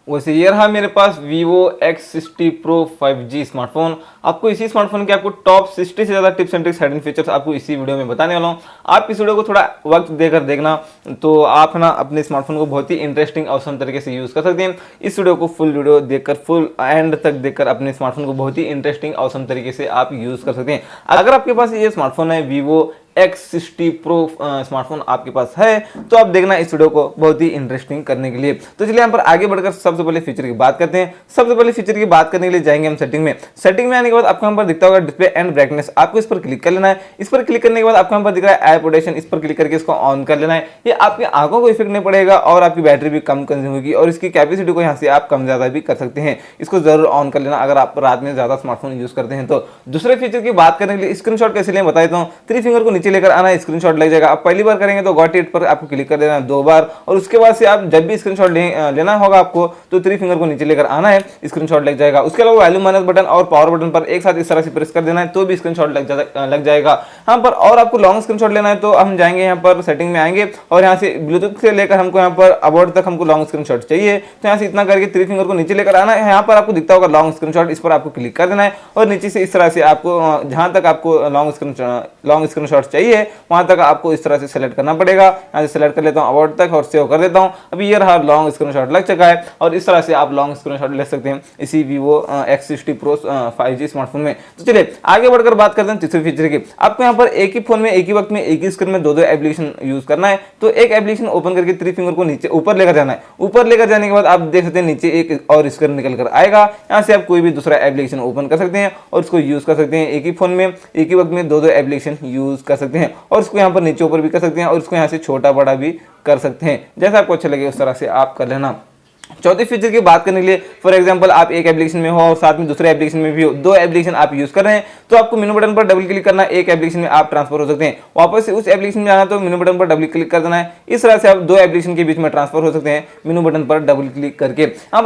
वैसे ये रहा मेरे पास Vivo X60 Pro 5G smartphone. आपको इसी स्मार्टफोन के आपको टॉप 60 से ज़्यादा tips and tricks hidden features आपको इसी वीडियो में बताने वाला हूँ। आप इस वीडियो को थोड़ा वक्त देकर देखना, तो आप ना अपने स्मार्टफोन को बहुत ही इंटरेस्टिंग औसम तरीके से यूज़ कर सकते हैं। इस वीडियो को फुल वीडियो देखकर, फुल एंड तक देखकर अपने स्मार्टफोन को बहुत ही इंटरेस्टिंग औसम तरीके से आप यूज़ कर सकते हैं। अगर आपके पास ये स्मार्टफोन है Vivo X60 Pro स्मार्टफोन आपके पास है, तो आप देखना इस वीडियो को बहुत ही इंटरेस्टिंग करने के लिए। तो चलिए यहाँ पर आगे बढ़कर सबसे पहले फीचर की बात करते हैं। सबसे पहले फीचर की बात करने के लिए जाएंगे हम सेटिंग में। सेटिंग में आने के बाद आपको यहाँ पर दिखता होगा डिस्प्ले एंड ब्राइटनेस, आपको इस पर क्लिक कर लेना है। इस पर क्लिक करने के बाद आपको यहाँ पर दिख रहा है आई प्रोटेक्शन, इस पर क्लिक करके इसको ऑन कर लेना है। ये आपकी आंखों को इफेक्ट नहीं पड़ेगा और आपकी बैटरी भी कम कंज्यूम होगी और इसकी कैपेसिटी को यहाँ से आप कम ज्यादा भी कर सकते हैं। इसको जरूर ऑन कर लेना अगर आप रात में ज्यादा स्मार्टफोन यूज करते हैं तो। दूसरे फीचर की बात करने के लिए स्क्रीनशॉट कैसे लें बता देता हूँ। 3 फिंगर को नीचे लेकर आना है, स्क्रीनशॉट लग जाएगा। आप पहली बार करेंगे तो गॉट इट पर आपको क्लिक कर देना है 2 बार, और उसके बाद से आप जब भी स्क्रीनशॉट लेना होगा आपको तो 3 फिंगर को नीचे लेकर आना है, स्क्रीनशॉट लग जाएगा। उसके अलावा वैल्यू माइनस बटन और पावर बटन पर एक साथ इस तरह से प्रेस कर देना है तो भी स्क्रीनशॉट लग जाएगा यहाँ पर। और आपको लॉन्ग स्क्रीनशॉट लेना है तो हम जाएंगे यहाँ पर सेटिंग में आएंगे और यहाँ से ब्लूटूथ से लेकर हमको यहाँ पर अबाउट तक हमको लॉन्ग स्क्रीनशॉट चाहिए, तो यहाँ से इतना करके 3 फिंगर को नीचे लेकर आना है। यहाँ पर आपको दिखता होगा लॉन्ग स्क्रीनशॉट, इस पर आपको क्लिक कर देना है और नीचे से इस तरह से आपको जहां तक आपको लॉन्ग स्क्रीनशॉट चाहिए वहां तक आपको इस तरह से सेलेक्ट करना पड़ेगा। यहाँ से सेलेक्ट कर लेता हूँ अबाउट तक और सेव कर देता हूँ। अभी ये रहा लॉन्ग स्क्रीनशॉट लग चुका है और इस तरह से आप लॉन्ग स्क्रीनशॉट ले सकते हैं इसी Vivo X60 Pro 5G smartphone में। तो चलिए आगे बढ़कर बात करते हैं तीसरे फीचर की। आपको यहाँ पर एक ही फोन में एक ही वक्त में एक ही स्क्रीन में 2 एप्लीकेशन यूज करना है, तो एक एप्लीकेशन ओपन करके 3 फिंगर को नीचे ऊपर लेकर जाना है। ऊपर लेकर जाने के बाद आप देख सकते हैं नीचे एक और स्क्रीन निकल कर आएगा। यहाँ से आप कोई भी दूसरा एप्लीकेशन ओपन कर सकते हैं और उसको यूज कर सकते हैं। एक ही फोन में एक ही वक्त में 2 एप्लीकेशन यूज कर सकते हैं और उसको यहाँ पर नीचे ऊपर भी कर सकते हैं और उसको यहाँ से छोटा बड़ा भी कर सकते हैं। जैसा आपको अच्छा लगे उस तरह से आप कर लेना। चौथे फीचर की बात करने के लिए, फॉर एग्जांपल आप एक एप्लीकेशन में हो और साथ में दूसरे एप्लीकेशन में भी हो, 2 एप्लीकेशन आप यूज कर रहे हैं, तो आपको मेनू बटन पर डबल क्लिक करना है। एक एप्लीकेशन में आप ट्रांसफर हो सकते हैं, वापस से उस एप्लीकेशन में जाना तो मेनू बटन पर डबल क्लिक कर देना है। इस तरह से आप 2 एप्लीकेशन के बीच में ट्रांसफर हो सकते हैं मेनू बटन पर डबल क्लिक करके। यहाँ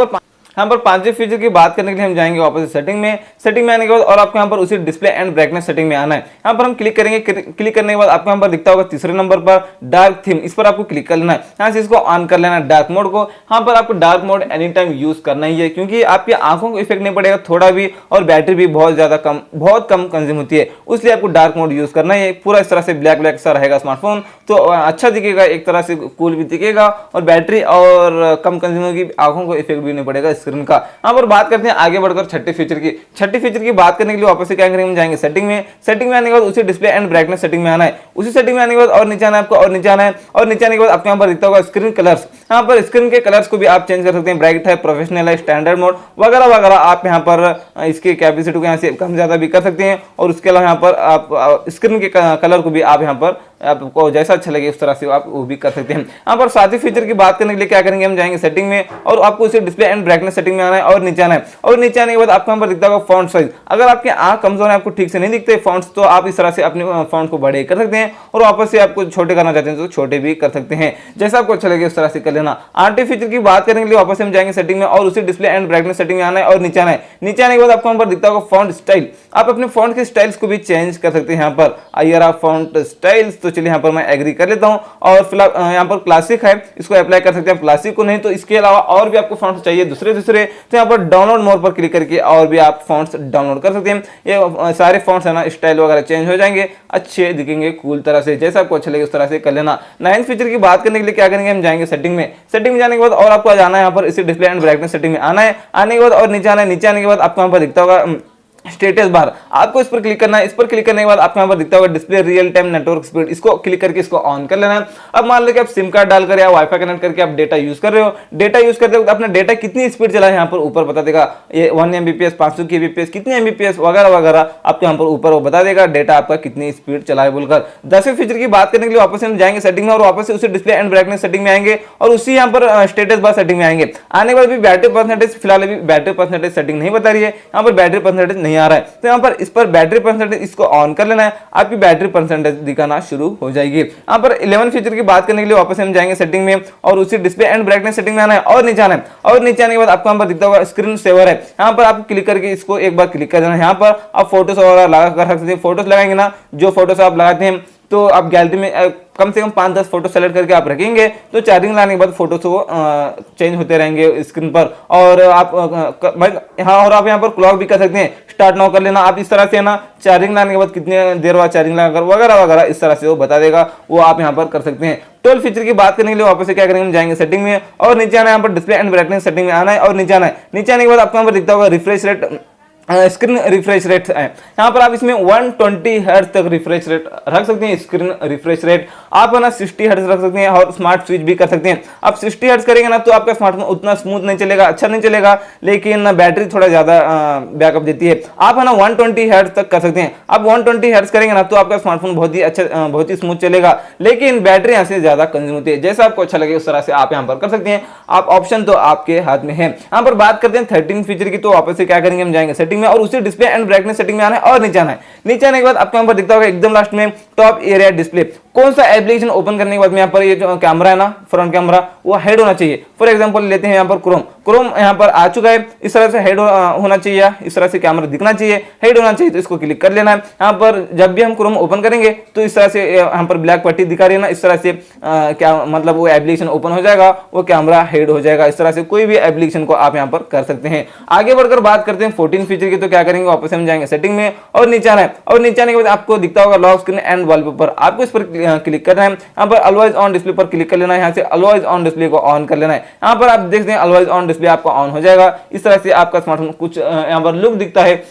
पर 5वें फीचर की बात करने के लिए हम जाएंगे वापस से सेटिंग में आने के बाद और आपको यहाँ पर उसी डिस्प्ले एंड ब्राइटनेस सेटिंग में आना है। यहाँ पर हम क्लिक करेंगे, क्लिक करने के बाद आपको यहाँ पर दिखता होगा तीसरे नंबर पर डार्क थीम, इस पर आपको क्लिक कर लेना है। यहाँ से इसको ऑन कर लेना है डार्क मोड को। यहाँ पर आपको dark mode any time use करना ही है क्योंकि आपकी आंखों को इफेक्ट नहीं पड़ेगा थोड़ा भी और बैटरी भी बहुत कम कंज्यूम होती है, इसलिए आपको डार्क मोड यूज करना है। पूरा इस तरह से ब्लैक सा रहेगा स्मार्टफोन, तो अच्छा दिखेगा, एक तरह से कूल भी दिखेगा और बैटरी और कम कंज्यूम होगी, आंखों को इफेक्ट भी नहीं पड़ेगा स्क्रीन का। यहाँ पर बात करते हैं आगे बढ़कर छठे फीचर की बात करने के लिए वापस से क्या करेंगे, हम जाएंगे सेटिंग में आने के बाद उसी डिस्प्ले एंड ब्राइटनेस सेटिंग में आना है। उसी सेटिंग में आने के बाद और नीचे आना है आपको, और नीचे आना है और नीचे आने के बाद आपको यहाँ पर दिखता होगा स्क्रीन कलर्स। यहाँ पर स्क्रीन के कलर्स को भी आप चेंज कर सकते हैं, ब्राइट है, प्रोफेशनल है, स्टैंडर्ड मोड वगैरह वगैरह। आप यहाँ पर इसकी कैपेसिटी को यहाँ से कम ज्यादा भी कर सकते हैं और उसके अलावा यहाँ पर आप स्क्रीन के कलर को भी आप यहाँ पर आपको जैसा अच्छा लगे उस तरह से आप वो भी कर सकते हैं। यहाँ पर सातवें फीचर की बात करने के लिए क्या करेंगे, हम जाएंगे सेटिंग में और आपको उसी डिस्प्ले एंड ब्राइटनेस सेटिंग में आना है और नीचे आना है। और नीचे आने के बाद आपको यहाँ पर दिखता होगा फॉन्ट साइज। अगर आपके आंख कमजोर है, आपको ठीक से नहीं दिखते फॉन्ट्स, तो आप इस तरह से अपने फॉन्ट को बड़े कर सकते हैं और वापस से आपको छोटे करना चाहते हैं तो छोटे भी कर सकते हैं, जैसा आपको अच्छा लगे उस तरह से कर लेना। आठवें फीचर की बात करने के लिए वापस हम जाएंगे सेटिंग में और उसी डिस्प्ले एंड ब्राइटनेस सेटिंग में आना है और नीचे आना है। नीचे आने के बाद आपको यहाँ पर दिखता होगा फॉन्ट स्टाइल। आप अपने फॉन्ट के स्टाइल्स को भी चेंज कर सकते हैं यहाँ पर। आइए आप फॉन्ट स्टाइल्स, तो चलिए यहाँ पर मैं एग्री कर लेता हूं और फिलहाल यहाँ पर क्लासिक है, इसको अप्लाई कर सकते हैं, क्लासिक को नहीं तो इसके अलावा और भी आपको फॉन्ट्स चाहिए दूसरे तो यहाँ पर डाउनलोड मोड पर क्लिक करके और भी आप फॉन्ट्स डाउनलोड कर सकते हैं। ये सारे फॉन्ट्स है ना, स्टाइल वगैरह चेंज हो जाएंगे, अच्छे दिखेंगे कूल तरह से, जैसा आपको अच्छा लगे उस तरह से कर लेना। 9th फीचर की बात करने के लिए क्या करेंगे, हम जाएंगे सेटिंग में जाने के बाद और आपको जाना है यहाँ पर इसी डिस्प्ले एंड ब्राइटनेस सेटिंग में आना है। आने के बाद और नीचे आना है। नीचे आने के बाद आपको यहाँ पर दिखता होगा स्टेटस बार, आपको इस पर क्लिक करना है। इस पर क्लिक करने के बाद आपको यहाँ पर दिखता होगा display real time network speed, इसको क्लिक करके इसको ऑन कर लेना है। अब मान लो कि आप सिम कार्ड डालकर या वाईफाई कनेक्ट करके आप डेटा यूज कर रहे हो, डेटा यूज करते वक्त अपना डेटा कितनी स्पीड चला है यहाँ पर ऊपर बता देगा, ये 1 Mbps 500 Kbps कितने Mbps वगैरह वगैरह आपको यहाँ पर ऊपर वो बता देगा डेटा आपका कितनी स्पीड चला है बोलकर। 10वें फीचर की बात करने के लिए वापस हम जाएंगे सेटिंग में और वापस से उसी डिस्प्ले एंड ब्राइटनेस सेटिंग में आएंगे और उसी यहाँ पर स्टेटस बार सेटिंग में आएंगे। आने के बाद भी बैटरी परसेंटेज, फिलहाल अभी बैटरी परसेंटेज सेटिंग नहीं बता रही है, यहाँ पर बैटरी परसेंटेज नहीं आ रहा है, तो यहाँ पर इस पर बैटरी परसेंटेज इसको ऑन कर लेना है, आपकी बैटरी परसेंटेज दिखाना शुरू हो जाएगी। यहाँ पर 11 फीचर की बात करने के लिए वापस हम जाएंगे सेटिंग में और उसी डिस्प्ले एंड ब्राइटनेस सेटिंग में आना है और नीचे आना है। और नीचे आने के बाद आपको यहाँ पर दिखता होगा स्क्रीन सेवर है, यहाँ पर आप क्लिक करके इसको एक बार क्लिक कर देना है। यहाँ पर आप फोटोज वगैरह लगा कर सकते हैं, फोटोज लगाएंगे ना, जो फोटोज आप लगाते हैं तो आप गैलरी में कम से कम 5-10 फोटो सेलेक्ट करके आप रखेंगे तो चार्जिंग लाने के बाद फोटोज को चेंज होते रहेंगे स्क्रीन पर। और आप हाँ, और आप यहाँ पर क्लॉक भी कर सकते हैं, स्टार्ट नाउ कर लेना। आप इस तरह से ना चार्जिंग लाने के बाद कितने देर बाद चार्जिंग लगा वगैरह वगैरह इस तरह से वो बता देगा, वो आप यहाँ पर कर सकते हैं। 12 फीचर की बात करने के लिए वापस से क्या करेंगे, हम जाएंगे सेटिंग में और नीचे आना है, यहाँ पर डिस्प्ले एंड ब्राइटनेस सेटिंग में आना है और नीचे आना है। नीचे आने के बाद आपको यहाँ पर दिखता होगा refresh rate, screen refresh rate है। यहाँ पर आप इसमें 120 हर्ट्ज तक रिफ्रेश रेट रख सकते हैं। स्क्रीन रिफ्रेश रेट आप है ना 60 हर्ट्ज रख सकते हैं और स्मार्ट स्विच भी कर सकते हैं। आप 60 हर्ट्ज करेंगे ना तो आपका स्मार्टफोन उतना स्मूथ नहीं चलेगा, अच्छा नहीं चलेगा, लेकिन बैटरी थोड़ा ज्यादा बैकअप देती है। आप है ना 120 हर्ट्ज तक कर सकते हैं। आप 120 हर्ट्ज करेंगे ना तो आपका स्मार्टफोन बहुत ही अच्छा, बहुत ही स्मूथ चलेगा, लेकिन बैटरी यहाँ से ज्यादा कंज्यूम होती है। जैसा आपको अच्छा लगे उस तरह से आप यहाँ पर कर सकते हैं। आप ऑप्शन तो आपके हाथ में है। यहाँ पर बात करते हैं 13 फीचर की, तो वापस से क्या करेंगे, हम जाएंगे सेटिंग में और उसी डिस्प्ले एंड ब्राइटनेस सेटिंग में आना है और नीचे आना है। नीचे आने के बाद आपको यहाँ पर दिखता होगा एकदम लास्ट में टॉप एरिया डिस्प्ले। कौन सा एप्लीकेशन ओपन करने के बाद में यहाँ पर ये जो कैमरा है ना, फ्रंट कैमरा, वो हेड होना चाहिए। फॉर एग्जांपल लेते हैं यहाँ पर क्रोम यहाँ पर आ चुका है, इस तरह से हेड होना चाहिए, इस तरह से कैमरा दिखना चाहिए, हेड होना चाहिए, तो इसको क्लिक कर लेना है। यहाँ पर जब भी हम क्रोम ओपन करेंगे तो इस तरह से यहाँ पर ब्लैक पट्टी दिखा रही है ना, इस तरह से क्या मतलब वो एप्लीकेशन ओपन हो जाएगा, वो कैमरा हेड हो जाएगा। इस तरह से कोई भी एप्लीकेशन को आप यहाँ पर कर सकते हैं। आगे बढ़कर बात करते हैं 14 फीचर की, तो क्या करेंगे, वापस हम जाएंगे सेटिंग में और नीचे आना है और नीचे आने के बाद आपको दिखता होगा लॉक स्क्रीन एंड वॉलपेपर, आपको इस पर क्लिक करना है। यहाँ पर ऑलवेज ऑन डिस्प्ले पर क्लिक कर लेना है, यहाँ से ऑलवेज ऑन डिस्प्ले को ऑन कर लेना है। यहाँ पर आप देखते हैं ऑलवेज ऑन डिस्प्ले आपका ऑन हो जाएगा। इस तरह से आपका स्मार्टफोन कुछ यहाँ पर लुक दिखता है।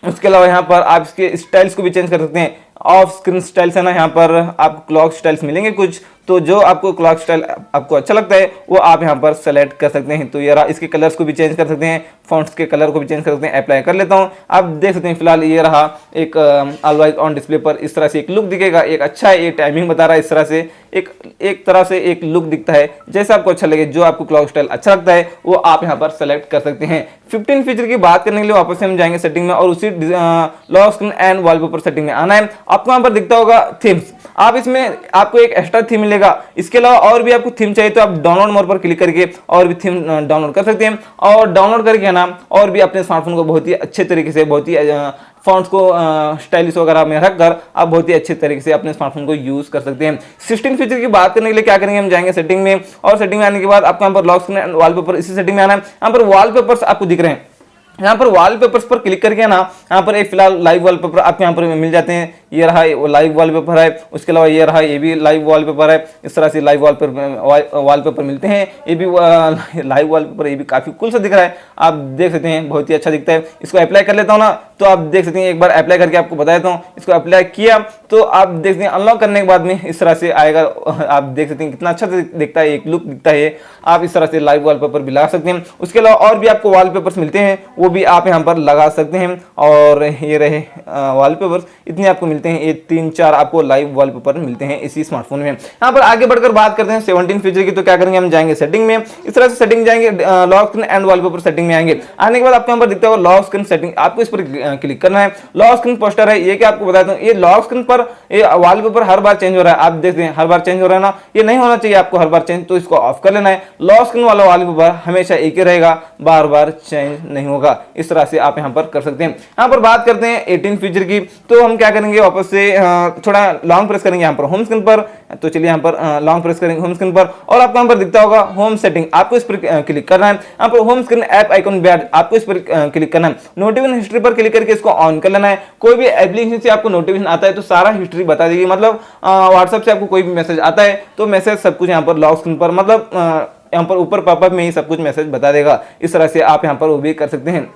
उसके अलावा यहाँ पर आप इसके स्टाइल्स को भी चेंज कर सकते हैं। ऑफ स्क्रीन स्टाइल्स है ना, यहाँ पर आपको क्लॉक स्टाइल्स मिलेंगे कुछ, तो जो आपको क्लॉक स्टाइल आपको अच्छा लगता है वो आप यहाँ पर सेलेक्ट कर सकते हैं। तो यार इसके कलर्स को भी चेंज कर सकते हैं, फॉन्ट्स के कलर को भी चेंज कर सकते हैं। अप्लाई कर लेता हूँ। आप देख सकते हैं फिलहाल ये रहा एक ऑलवेज ऑन डिस्प्ले पर इस तरह से एक लुक दिखेगा, एक अच्छा है, ये टाइमिंग बता रहा है, इस तरह से एक तरह से एक लुक दिखता है। जैसा आपको अच्छा लगे, जो आपको क्लॉक स्टाइल अच्छा लगता है वो आप यहाँ पर सेलेक्ट कर सकते हैं। 15 फीचर की बात करने के लिए वापस से हम जाएंगे सेटिंग में और उसी lock screen and wallpaper setting में आना है। आपको यहाँ पर दिखता होगा थीम्स, आप इसमें आपको एक एक्स्ट्रा थीम मिलेगा। इसके अलावा और भी आपको थीम चाहिए तो आप डाउनलोड मोड पर क्लिक करके और भी थीम डाउनलोड कर सकते हैं और डाउनलोड करके ना और भी अपने स्मार्टफोन को बहुत ही अच्छे तरीके से, बहुत ही फॉन्ट्स को स्टाइलिश वगैरह में रखकर आप बहुत ही अच्छे तरीके से अपने स्मार्टफोन को यूज कर सकते हैं। 16 फीचर की बात करने के लिए क्या करेंगे, हम जाएंगे सेटिंग में और सेटिंग में आने के बाद आपको यहाँ पर लॉक स्क्रीन एंड वॉलपेपर इसी सेटिंग में आना है। यहाँ पर वॉलपेपर्स आपको दिख रहे हैं, यहाँ पर वॉलपेपर्स पर क्लिक करके ना यहाँ पर एक फिलहाल लाइव वॉलपेपर आपको यहाँ पर मिल जाते हैं। ये रहा वो लाइव वॉलपेपर है, उसके अलावा ये रहा ये भी लाइव वॉलपेपर है। इस तरह से लाइव वॉलपेपर मिलते हैं। ये भी लाइव वॉलपेपर, ये भी काफी कूल सा दिख रहा है, आप देख सकते हैं, बहुत ही अच्छा दिखता है। इसको अप्लाई कर लेता हूँ ना, तो आप देख सकते हैं, एक बार अप्लाई करके आपको बता देता हूँ। इसको अप्लाई किया तो आप देख सकते हैं अनलॉक करने के बाद में इस तरह से आएगा। आप देख सकते हैं कितना अच्छा दिखता है, एक लुक दिखता है। आप इस तरह से लाइव वॉलपेपर भी लगा सकते हैं। उसके अलावा और भी आपको वॉलपेपर्स मिलते हैं, वो भी आप यहाँ पर लगा सकते हैं। और ये रहे वॉलपेपर्स, इतने आपको मिलते हैं, ये 3-4 आपको लाइव वॉलपेपर मिलते हैं इसी स्मार्टफोन में। यहाँ पर आगे बढ़कर बात करते हैं 17 फीचर की, तो क्या करेंगे, हम जाएंगे सेटिंग में। इस तरह से सेटिंग जाएंगे, lock screen and wallpaper setting में आएंगे। आने के बाद आपको यहाँ पर दिखता है लॉक स्क्रीन सेटिंग, आपको इस पर क्लिक करना है। लॉक स्क्रीन पोस्टर है, ये क्या आपको बताता हूँ, ये लॉक स्क्रीन पर ये वॉलपेपर हर बार चेंज हो रहा है। आप देखते हैं हर बार चेंज हो रहा है ना, ये नहीं होना चाहिए आपको हर बार चेंज, तो इसको ऑफ कर लेना है। लॉक स्क्रीन वाला वॉलपेपर हमेशा एक ही रहेगा, बार बार चेंज नहीं होगा। इस तरह से आप यहाँ पर कर सकते हैं। यहाँ पर बात करते हैं 18 फीचर की, तो हम क्या करेंगे, वापस से थोड़ा लॉन्ग प्रेस करेंगे यहाँ पर होम स्क्रीन पर। तो चलिए यहाँ पर लॉन्ग प्रेस करेंगे होम स्क्रीन पर और आपको यहाँ पर दिखता होगा होम सेटिंग, आपको इस पर क्लिक करना है। यहाँ पर home screen app icon bad, आपको इस पर क्लिक करना है। नोटिफिकेशन हिस्ट्री पर क्लिक करके इसको ऑन कर लेना है। कोई भी एप्लीकेशन से आपको नोटिफिकेशन आता है तो सारा हिस्ट्री बता देगी, मतलब व्हाट्सएप से आपको कोई भी मैसेज आता है तो मैसेज सब कुछ यहाँ पर लॉक स्क्रीन पर, मतलब यहाँ पर ऊपर पॉपअप में ही सब कुछ मैसेज बता देगा। इस तरह से आप यहाँ पर वो भी कर सकते हैं।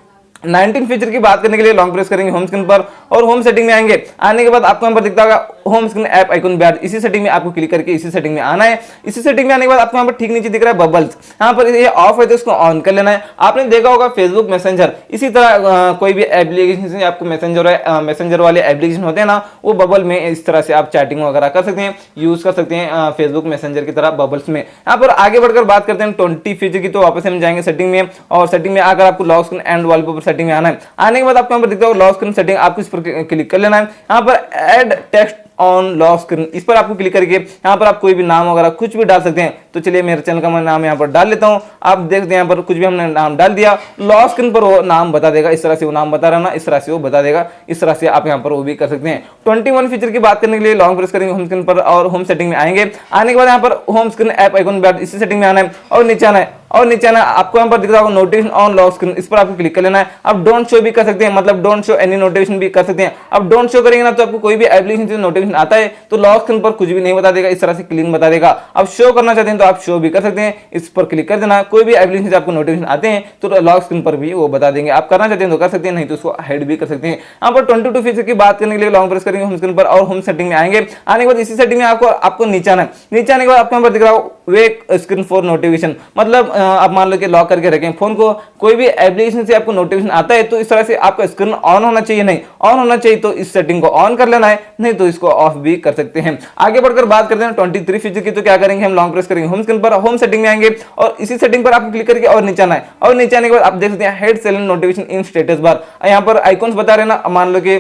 19 फीचर की बात करने के लिए लॉन्ग प्रेस करेंगे होम स्क्रीन पर और होम सेटिंग में आएंगे। आने के बाद आपको यहाँ पर दिखता होगा home screen app icon bad, इसी सेटिंग में आपको क्लिक करके इसी सेटिंग में आना है। इसी सेटिंग में आने के बाद आपको यहाँ पर ठीक नीचे दिख रहा है बबल्स, यहाँ पर ये ऑफ है तो इसको ऑन कर लेना है। आपने देखा होगा फेसबुक मैसेंजर, इसी तरह कोई भी एप्लीकेशन से आपको मैसेंजर वाले एप्लीकेशन होते हैं ना, वो बबल में इस तरह से आप चैटिंग वगैरह कर सकते हैं, यूज कर सकते हैं फेसबुक मैसेंजर की तरह बबल्स में। यहाँ पर आगे बढ़कर बात करते हैं 20 फीचर की, तो वापस हम जाएंगे सेटिंग में और सेटिंग में आकर आपको lock screen and wallpaper setting में आना है। आने के बाद आपको यहाँ पर दिखता होगा लॉक स्क्रीन सेटिंग, आपको इस पर क्लिक कर लेना है। यहाँ पर add text on lock screen, इस पर आपको क्लिक करके यहाँ पर आप कोई भी नाम वगैरह कुछ भी डाल सकते हैं। तो चलिए मेरे चैनल का मैं नाम यहाँ पर डाल लेता हूँ। आप देखते हैं यहाँ पर कुछ भी हमने नाम डाल दिया, लॉक स्क्रीन पर वो नाम बता देगा, इस तरह से वो नाम बता रहा ना, इस तरह से वो बता देगा। इस तरह से आप यहाँ पर वो भी कर सकते हैं। 21 फीचर की बात करने के लिए लॉन्ग प्रेस करेंगे होम स्क्रीन पर और होम सेटिंग में आएंगे। आने के बाद यहाँ पर होम स्क्रीन ऐप आइकन पे इसी सेटिंग में आना है और नीचे आना है और नीचे आना आपको यहाँ पर दिख रहा होगा नोटिफिकेशन ऑन लॉक स्क्रीन, इस पर आपको क्लिक कर लेना है। आप डोंट शो भी कर सकते हैं, मतलब डोंट शो एनी नोटिफिकेशन भी कर सकते हैं। अब डोंट शो करेंगे ना तो आपको कोई भी एप्लीकेशन से नोटिफिकेशन आता है तो लॉक स्क्रीन पर कुछ भी नहीं बता देगा, इस तरह से क्लीन बता देगा। अब शो करना चाहते हैं तो आप शो भी कर सकते हैं, इस पर क्लिक कर देना। कोई भी एप्लीकेशन से आपको नोटिफिकेशन आते हैं तो लॉक स्क्रीन पर भी वो बता देंगे। आप करना चाहते हैं तो कर सकते हैं, नहीं तो उसको हाइड भी कर सकते हैं। यहाँ पर 22 फीचर की बात करने के लिए लॉन्ग प्रेस करेंगे होम स्क्रीन पर और होम सेटिंग में आएंगे। आने के बाद इसी सेटिंग में आपको नीचे आना है। नीचे आने के बाद आपको यहाँ पर दिख रहा हो वेक स्क्रीन फॉर नोटिफिकेशन, मतलब आप मान लो कि लॉक करके रखें फोन को, कोई भी एप्लीकेशन से आपको नोटिफिकेशन आता है तो इस तरह से आपका स्क्रीन ऑन होना चाहिए, नहीं ऑन होना चाहिए तो इस सेटिंग को ऑन कर लेना है, नहीं तो इसको ऑफ भी कर सकते हैं। आगे बढ़कर बात करते हैं 23 फीचर की। तो क्या करेंगे, हम लॉन्ग प्रेस करेंगे होम स्क्रीन पर, होम सेटिंग में आएंगे और इसी सेटिंग पर आपको क्लिक करके और नीचे आना है और नीचे आने के बाद आप देख सकते हैं head silent notification in status bar. यहाँ पर आइकॉन्स बता रहे हैं ना, मान लो कि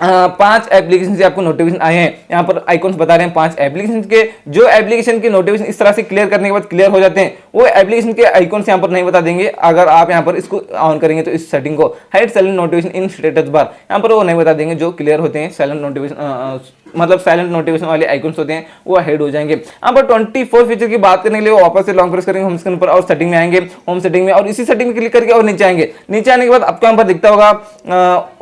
5 एप्लीकेशन से आपको नोटिफिकेशन आए हैं। यहाँ पर आइकॉन्स बता रहे हैं 5 एप्लीकेशन के, जो एप्लीकेशन के नोटिफिकेशन इस तरह से क्लियर करने के बाद क्लियर हो जाते हैं, वो एप्लीकेशन के आइकॉन्स यहाँ पर नहीं बता देंगे। अगर आप यहाँ पर इसको ऑन करेंगे तो इस सेटिंग को hide silent notification in status bar, यहाँ पर वो नहीं बता देंगे। जो क्लियर होते हैं साइलेंट नोटिफिकेशन, मतलब साइलेंट नोटिफिकेशन वाले आइकॉन्स होते हैं वो हाइड हो जाएंगे। यहाँ पर 24 फीचर की बात करने के लिए वापस से लॉन्ग प्रेस करेंगे होम स्क्रीन पर और सेटिंग में आएंगे, होम सेटिंग में और इसी सेटिंग में क्लिक करके और नीचे आएंगे। नीचे आने के बाद आपको यहाँ पर दिखता होगा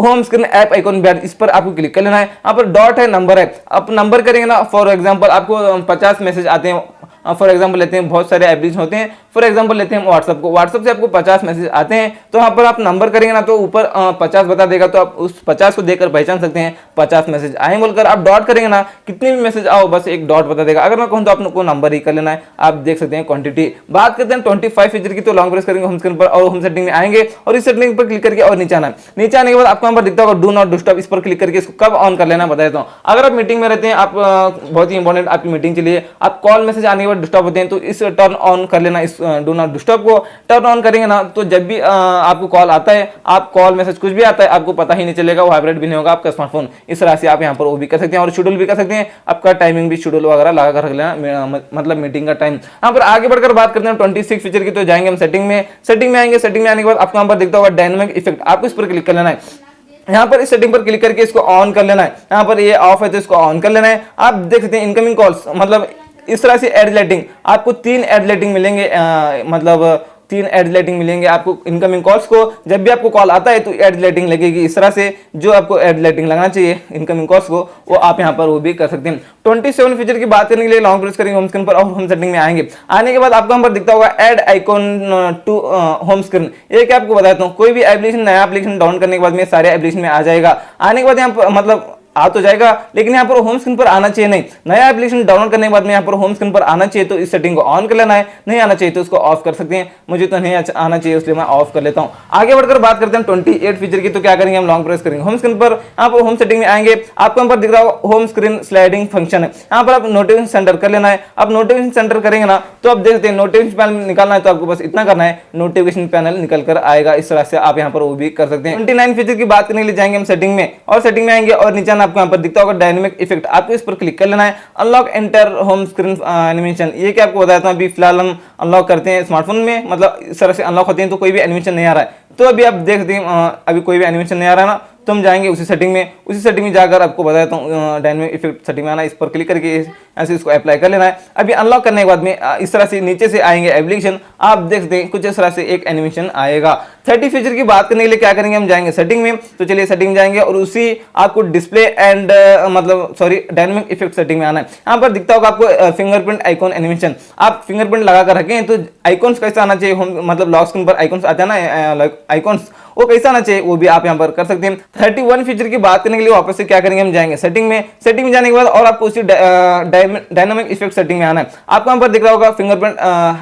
home screen app icon bad, इस पर आपको क्लिक कर लेना है। यहाँ पर डॉट है, नंबर है, आप नंबर करेंगे ना, फॉर एग्जांपल आपको 50 मैसेज आते हैं, फॉर एग्जांपल लेते हैं बहुत सारे एप्लीकेशन होते हैं, फॉर एग्जांपल लेते हैं व्हाट्सएप को, व्हाट्सएप से आपको 50 मैसेज आते हैं तो यहाँ पर आप नंबर करेंगे ना तो ऊपर 50 बता देगा, तो आप उस 50 को देखकर पहचान सकते हैं 50 मैसेज आए बोलकर। आप डॉट करेंगे ना, कितने भी मैसेज आओ बस एक डॉट बता देगा। अगर मैं कहूँ तो आपको नंबर ही कर लेना है। आप देख सकते हैं क्वांटिटी। बात करते हैं 25 फीचर की। तो लॉन्ग प्रेस करेंगे होम स्क्रीन पर और होम सेटिंग में आएंगे और इस सेटिंग पर क्लिक करके और नीचे आना है। नीचे आने के बाद आपको यहाँ पर दिखता होगा डू नॉट डिस्टर्ब, इस पर क्लिक करके इसको कब ऑन कर लेना बता देता हूँ। अगर आप मीटिंग में रहते हैं, आप बहुत ही इंपॉर्टेंट आपकी मीटिंग चलिए, आप कॉल मैसेज आने के बाद डिस्टर्ब होते हैं तो इस टर्न ऑन कर लेना, इस डू नॉट डिस्टर्ब को टर्न ऑन करेंगे ना तो जब भी आपको कॉल आता है, आप कॉल मैसेज कुछ भी आता है आपको पता ही नहीं चलेगा, वो वाइब्रेट भी नहीं होगा आपका स्मार्टफोन। इस तरह से आप यहाँ पर वो भी कर सकते हैं और शेड्यूल भी कर सकते हैं। आपका टाइमिंग भी शेड्यूल वगैरह लगा कर रख लेना, मतलब मीटिंग का टाइम। यहाँ पर आगे बढ़कर बात करते हैं 26 फीचर की। तो जाएंगे हम सेटिंग में, सेटिंग में आएंगे। सेटिंग में आने के बाद आपको यहाँ पर दिखता होगा डायनामिक इफेक्ट, आपको इस पर क्लिक कर लेना है। यहाँ पर इस सेटिंग पर क्लिक करके इसको ऑन कर लेना है। यहाँ पर ये ऑफ है तो इसको ऑन कर लेना है। आप देख सकते हैं इनकमिंग कॉल्स, मतलब इस तरह से एड लाइटिंग, आपको 3 एड लाइटिंग मिलेंगे, मतलब 3 एड लाइटिंग मिलेंगे आपको इनकमिंग कॉल्स को। जब भी आपको कॉल आता है तो एड लाइटिंग लगेगी इस तरह से, जो आपको एड लाइटिंग लगना चाहिए इनकमिंग कॉल्स को, वो आप यहाँ पर वो भी कर सकते हैं। 27 फीचर की बात करने के लिए लॉन्ग प्रेस करेंगे होम स्क्रीन पर और होम सेटिंग में आएंगे। आने के बाद आपको यहाँ पर दिखता होगा add icon to home screen. ये क्या आपको बताता हूँ, कोई भी एप्लीकेशन, नया एप्लीकेशन डाउनलोड करने के बाद में सारे एप्लीकेशन में आ जाएगा। आने के बाद यहाँ पर मतलब आ तो जाएगा, लेकिन यहाँ पर होम स्क्रीन पर आना चाहिए नहीं। नया एप्लीकेशन डाउनलोड करने के बाद में यहाँ पर होम स्क्रीन पर आना चाहिए तो इस सेटिंग को ऑन कर लेना है, नहीं आना चाहिए तो उसको ऑफ कर सकते हैं। मुझे तो नहीं आना चाहिए इसलिए मैं ऑफ कर लेता हूँ। आगे बढ़कर बात करते हैं 28 फीचर की। तो क्या करेंगे, हम लॉन्ग प्रेस करेंगे होम स्क्रीन पर, यहाँ पर होम सेटिंग में आएंगे। आपको यहाँ पर दिख रहा होगा होम स्क्रीन स्लाइडिंग फंक्शन है, यहाँ पर आप नोटिफिकेशन सेंटर कर लेना है। आप नोटिफिकेशन सेंटर करेंगे ना तो आप देखते हैं नोटिफिकेशन पैनल निकालना है, तो आपको बस इतना करना है, नोटिफिकेशन पैनल निकल कर आएगा। इस तरह से आप यहाँ पर वो भी कर सकते हैं। 29 फीचर की बात करने के लिए जाएंगे हम सेटिंग में और सेटिंग में आएंगे और नीचे आपको यहाँ पर दिखता होगा डायनेमिक इफेक्ट, आपको इस पर क्लिक कर लेना है। Unlock enter home screen animation, ये क्या आपको बताता हूं, अभी फिलहाल हम अनलॉक करते हैं स्मार्टफोन में, मतलब इस तरह से अनलॉक होते हैं तो कोई भी एनिमेशन नहीं आ रहा है। तो अभी आप देखते हैं अभी कोई भी एनिमेशन नहीं आ रहा है ना, तो हम जाएंगे उसी सेटिंग में जाकर आपको बताता हूँ डायनेमिक इफेक्ट सेटिंग में आना, इस पर क्लिक करके ऐसे इसको अप्लाई कर लेना है। अभी अनलॉक करने के बाद में इस तरह से नीचे से आएंगे एप्लीकेशन, आप देख सकते हैं कुछ इस तरह से एक एनिमेशन आएगा। 30 फीचर की बात करने के लिए क्या करेंगे, हम जाएंगे सेटिंग में। तो चलिए सेटिंग में जाएंगे और उसी आपको डिस्प्ले एंड मतलब सॉरी डायनेमिक इफेक्ट सेटिंग में आना है। यहाँ पर दिखता होगा आपको फिंगरप्रिंट आइकॉन एनिमेशन, आप फिंगरप्रिंट लगा कर रखें तो आइकॉन्स कैसा आना चाहिए, मतलब लॉक स्क्रीन पर आइकॉन्स आते हैं ना, आइकॉन्स वो कैसा आना चाहिए वो भी आप यहाँ पर कर सकते हैं। 31 फीचर की बात करने के लिए वापस से क्या करेंगे, हम जाएंगे सेटिंग में। सेटिंग में जाने के बाद और आपको उसी डायनामिक इफेक्ट सेटिंग में आना है। आपको यहाँ पर दिख रहा होगा फिंगरप्रिंट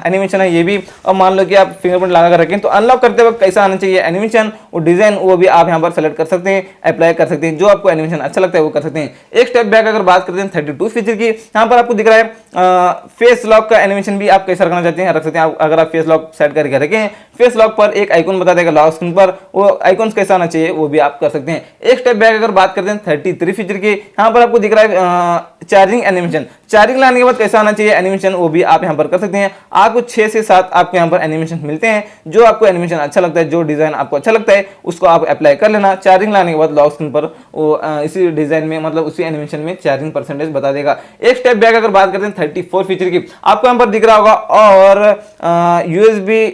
एनिमेशन है ये भी, और मान लो कि आप फिंगरप्रिंट लगा कर रखें तो अनलॉक करते वक्त कैसा आना चाहिए एनिमेशन, वो डिजाइन वो भी आप यहाँ पर सेलेक्ट कर सकते हैं, अप्लाई कर सकते हैं। जो आपको एनिमेशन अच्छा लगता है वो कर सकते हैं। एक स्टेप बैक अगर बात करते हैं 32 फीचर की, यहाँ पर आपको दिख रहा है फेस लॉक का एनिमेशन भी आप कैसे रखना चाहते हैं रख सकते हैं। अगर आप फेस लॉक सेट करके रखें, फेस लॉक पर एक आइकन बता देगा लॉक स्क्रीन पर, वो आइकन कैसा आना चाहिए वो भी आप कर सकते हैं। एक स्टेप बैक अगर बात करते हैं 33 फीचर की, यहाँ पर आपको दिख रहा है चार्जिंग एनिमेशन। चार्जिंग लाने के बाद कैसा आना चाहिए एनिमेशन वो भी आप यहाँ पर कर सकते हैं। आपको 6 से 7 आपको यहाँ पर एनिमेशन मिलते हैं, जो आपको एनिमेशन अच्छा लगता है, जो डिजाइन आपको अच्छा लगता है उसको आप अप्लाई कर लेना। चार्जिंग लाने के बाद लॉक स्क्रीन पर वो इसी डिजाइन में मतलब उसी एनिमेशन में चार्जिंग परसेंटेज बता देगा। एक स्टेप बैक अगर बात करते हैं 34 फीचर की, आपको यहाँ पर दिख रहा होगा। और यूएसबी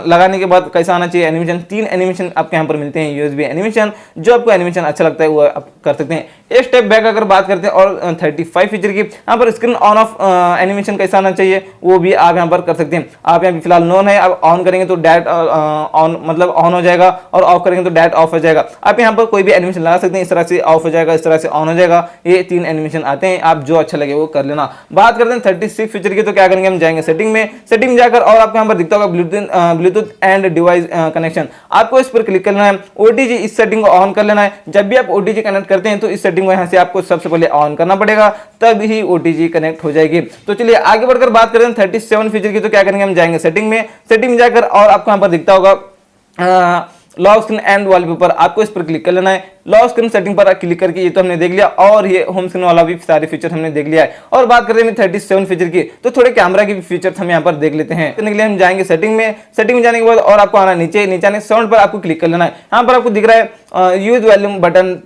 लगाने के बाद कैसा आना चाहिए एनिमेशन, 3 एनिमेशन आपके यहाँ पर मिलते हैं यूएसबी एनिमेशन, जो आपको एनिमेशन अच्छा लगता है वो आप कर सकते हैं। एक स्टेप बैक अगर बात करते हैं और 35 फीचर की, यहाँ पर स्क्रीन ऑन ऑफ एनिमेशन कैसा आना चाहिए वो भी आप यहाँ पर कर सकते हैं। आप यहाँ फिलहाल नॉन है, आप ऑन करेंगे तो डायरेक्ट ऑन मतलब ऑन हो जाएगा, और ऑफ करेंगे तो डायरेक्ट ऑफ हो जाएगा। आप यहाँ पर कोई भी एनिमेशन लगा सकते हैं, इस तरह से ऑफ हो जाएगा, इस तरह से ऑन हो जाएगा। ये 3 एनिमेशन आते हैं, आप जो अच्छा लगे वो कर लेना। बात करते हैं 36 फीचर की, तो क्या करेंगे हम जाएंगे सेटिंग में, सेटिंग जाकर और आपको यहाँ पर दिखता होगा ब्लूटूथ एंड डिवाइस कनेक्शन, आपको इस पर क्लिक करना है। ओटीजी इस सेटिंग को ऑन कर लेना है। जब भी आप ओटीजी कनेक्ट करते हैं तो इस सेटिंग को यहाँ से आपको सबसे पहले ऑन करना पड़ेगा, तब ही ओटीजी कनेक्ट हो जाएगी। तो चलिए आगे बढ़कर बात करते हैं 37 फीचर की, तो क्या करेंगे हम जाएंगे सेटिंग में, सेटिंग में जाकर और आपको यहाँ पर दिखता होगा लॉक स्क्रीन एंड वॉलपेपर, आपको इस पर क्लिक कर लेना है। लॉक स्क्रीन सेटिंग पर क्लिक करके ये तो हमने देख लिया, और ये होम स्क्रीन वाला भी सारे फीचर हमने देख लिया है। और बात करते हैं 37 फीचर की, तो थोड़े कैमरा की फीचर्स हम यहाँ पर देख लेते हैं। करने के लिए हम जाएंगे सेटिंग में, सेटिंग में जाने के बाद और आपको आना नीचे आने साउंड पर आपको क्लिक कर लेना है। यहाँ पर आपको दिख रहा है use volume button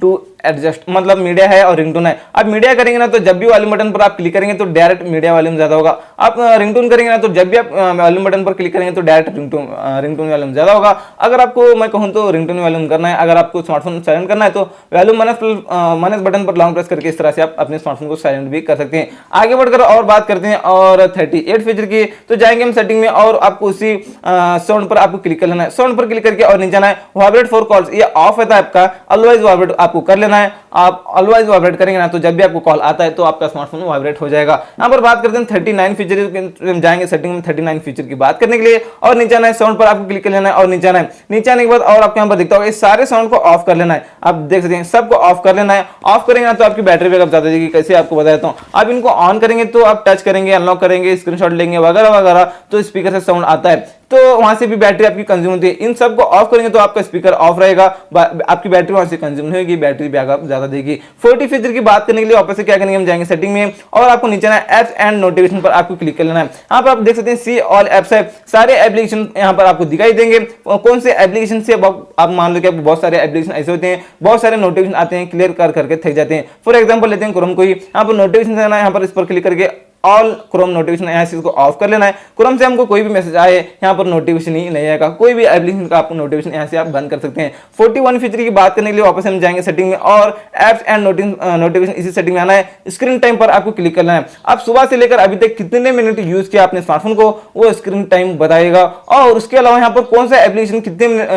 to adjust, मतलब मीडिया है और रिंगटोन है। आप मीडिया करेंगे ना तो जब भी वॉल्यूम बटन पर आप क्लिक करेंगे तो डायरेक्ट मीडिया वॉल्यूम ज्यादा होगा। आप रिंगटोन करेंगे ना तो जब भी आप वॉल्यूम बटन पर क्लिक करेंगे तो डायरेक्ट रिंगटोन वॉल्यूम ज्यादा होगा। अगर आपको मैं कहूँ तो रिंगटोन वॉल्यूम करना है, अगर आपको स्मार्टफोन साइलेंट करना है तो वॉल्यूम माइनस बटन पर लॉन्ग प्रेस करके इस तरह से आप अपने स्मार्टफोन को साइलेंट भी कर सकते हैं। आगे बढ़कर और बात करते हैं और 38 फीचर की, तो जाएंगे हम सेटिंग में और आपको उसी साउंड पर आपको क्लिक कर लेना है। साउंड पर क्लिक करके और नीचे आना है, वाइब्रेट फॉर कॉल्स, ये ऑफ है आपका, ऑलवेज वाइब्रेट आपको कर लेना है। आप ऑलवेज वाइब्रेट करेंगे ना तो जब भी आपको कॉल आता है तो आपका स्मार्टफोन वाइब्रेट हो जाएगा। यहाँ पर बात करते हैं 39 फीचर, जाएंगे सेटिंग में 39 फीचर की बात करने के लिए, और नीचे आना है साउंड पर आपको क्लिक कर लेना है, और नीचे आना है। नीचे आने के बाद और आपको यहाँ पर दिखता होगा इस सारे साउंड को ऑफ कर लेना है। आप देख सकते हैं सबको ऑफ कर लेना है। ऑफ करेंगे ना तो आपकी बैटरी बैकअप ज्यादा देगी, कैसे आपको बता देता हूँ। आप इनको ऑन करेंगे तो आप टच करेंगे, अनलॉक करेंगे, स्क्रीनशॉट लेंगे वगैरह वगैरह, तो स्पीकर से साउंड आता है, तो वहां से भी बैटरी आपकी कंज्यूम होती है। इन सबको ऑफ करेंगे तो आपका स्पीकर ऑफ रहेगा, आपकी बैटरी वहां से कंज्यूम नहीं होगी, बैटरी बैकअप ज्यादा देगी। 40 फीचर की बात करने के लिए वापस से क्या करेंगे हम जाएंगे सेटिंग में, और आपको नीचे ना एप्स एंड नोटिफिकेशन पर आपको क्लिक कर लेना है। यहाँ पर आप देख सकते हैं सी ऑल एप्स है, सारे एप्लीकेशन यहाँ पर आपको दिखाई देंगे। कौन से एप्लीकेशन से आप मान लो कि बहुत सारे एप्लीकेशन ऐसे होते हैं, बहुत सारे नोटिफिकेशन आते हैं, क्लियर करके थक जाते हैं। फॉर एग्जाम्पल लेते हैं क्रोम को ही, यहाँ पर नोटिफिकेशन देना है, यहाँ पर इस पर क्लिक करके ऑल क्रोम नोटिफिकेशन यहाँ से इसको ऑफ कर लेना है। क्रोम से हमको कोई भी मैसेज आए यहाँ पर नोटिफिकेशन ही नहीं आएगा, कोई भी एप्लीकेशन का आपको नोटिफिकेशन यहाँ से आप बंद कर सकते हैं। 41 फीचर की बात करने के लिए वापस हम जाएंगे सेटिंग में, और एप्स एंड नोटिफिकेशन इसी सेटिंग में आना है। स्क्रीन टाइम पर आपको क्लिक करना है। आप सुबह से लेकर अभी तक कितने मिनट यूज किया अपने स्मार्टफोन को वो स्क्रीन टाइम बताएगा, और उसके अलावा यहाँ पर कौन सा एप्लीकेशन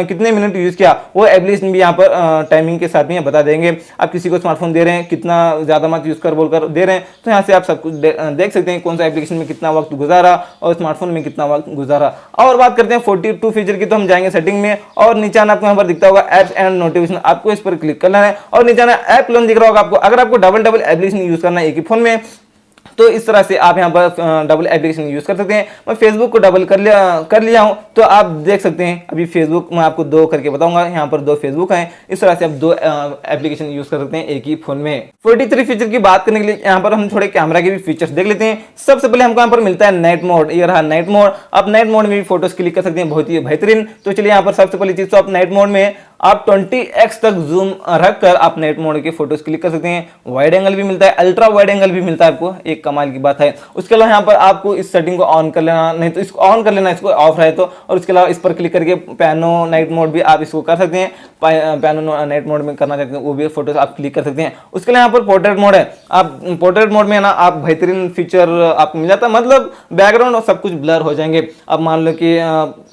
कितने मिनट यूज किया वो एप्लीकेशन भी यहाँ पर टाइमिंग के साथ में बता देंगे। आप किसी को स्मार्टफोन दे रहे हैं, कितना ज्यादा मत यूज कर बोलकर दे रहे हैं, तो यहाँ से आप सब कुछ देख सकते हैं कौन सा एप्लीकेशन में कितना वक्त गुजारा और स्मार्टफोन में कितना वक्त गुजारा। और बात करते हैं 42 फीचर की, तो हम जाएंगे सेटिंग में, और नीचे आना आपको यहाँ पर दिखता होगा एप्स एंड नोटिफिकेशन, आपको इस पर क्लिक करना है, और नीचे आना ऐप लॉन्च दिख रहा होगा आपको। अगर आपको डबल एप्लीकेशन यूज करना है एक ही फोन में तो इस तरह से आप यहाँ पर डबल एप्लीकेशन यूज कर सकते हैं। मैं फेसबुक को डबल कर लिया हूँ, तो आप देख सकते हैं अभी फेसबुक मैं आपको 2 करके बताऊंगा, यहाँ पर 2 फेसबुक हैं। इस तरह से आप 2 एप्लीकेशन यूज कर सकते हैं एक ही फोन में। 43 फीचर की बात करने के लिए यहाँ पर हम थोड़े कैमरा के भी फीचर्स देख लेते हैं। सबसे पहले हमको यहाँ पर मिलता है नाइट मोड, ये रहा नाइट मोड। आप नाइट मोड में भी फोटोज क्लिक कर सकते हैं, बहुत ही बेहतरीन। तो चलिए यहाँ पर सबसे पहली चीज तो आप नाइट मोड में आप 20x तक जूम रखकर आप नाइट मोड के फोटोज क्लिक कर सकते हैं। वाइड एंगल भी मिलता है, अल्ट्रा वाइड एंगल भी मिलता है आपको, एक कमाल की बात है। उसके अलावा यहाँ पर आपको इस सेटिंग को ऑन कर लेना, नहीं तो इसको ऑन कर लेना, इसको ऑफ रहे तो, और उसके अलावा इस पर क्लिक करके पैनो नाइट मोड भी आप इसको कर सकते हैं। पैनो नाइट मोड में करना चाहते हैं वो भी फोटोज आप क्लिक कर सकते हैं। उसके लिए यहाँ पर पोर्ट्रेट मोड है, आप पोर्ट्रेट मोड में ना आप बेहतरीन फीचर आपको मिल जाता है, मतलब बैकग्राउंड और सब कुछ ब्लर हो जाएंगे। अब मान लो कि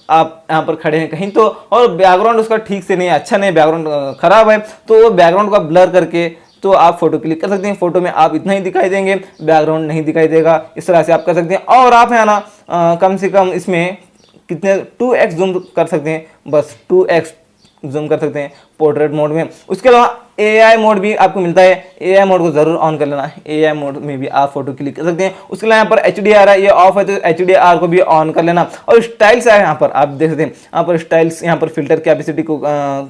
आप यहाँ पर खड़े हैं कहीं तो, और बैकग्राउंड उसका ठीक से नहीं, अच्छा नहीं, बैकग्राउंड खराब है, तो बैकग्राउंड का ब्लर करके तो आप फोटो क्लिक कर सकते हैं। फोटो में आप इतना ही दिखाई देंगे, बैकग्राउंड नहीं दिखाई देगा। इस तरह से आप कर सकते हैं। और आप है ना कम से कम इसमें कितने 2x जूम कर सकते हैं, बस 2x जूम कर सकते हैं। पोर्ट्रेट मोड में। उसके अलावा AI मोड भी आपको मिलता है, AI मोड को जरूर ऑन कर लेना। AI मोड में भी आप फोटो क्लिक कर सकते हैं। उसके अलावा यहाँ पर HDR है, ये ऑफ है तो HDR को भी ऑन कर लेना। और स्टाइल्स है, यहाँ पर आप देख सकते हैं, यहाँ पर स्टाइल्स, यहाँ पर फिल्टर कैपेसिटी को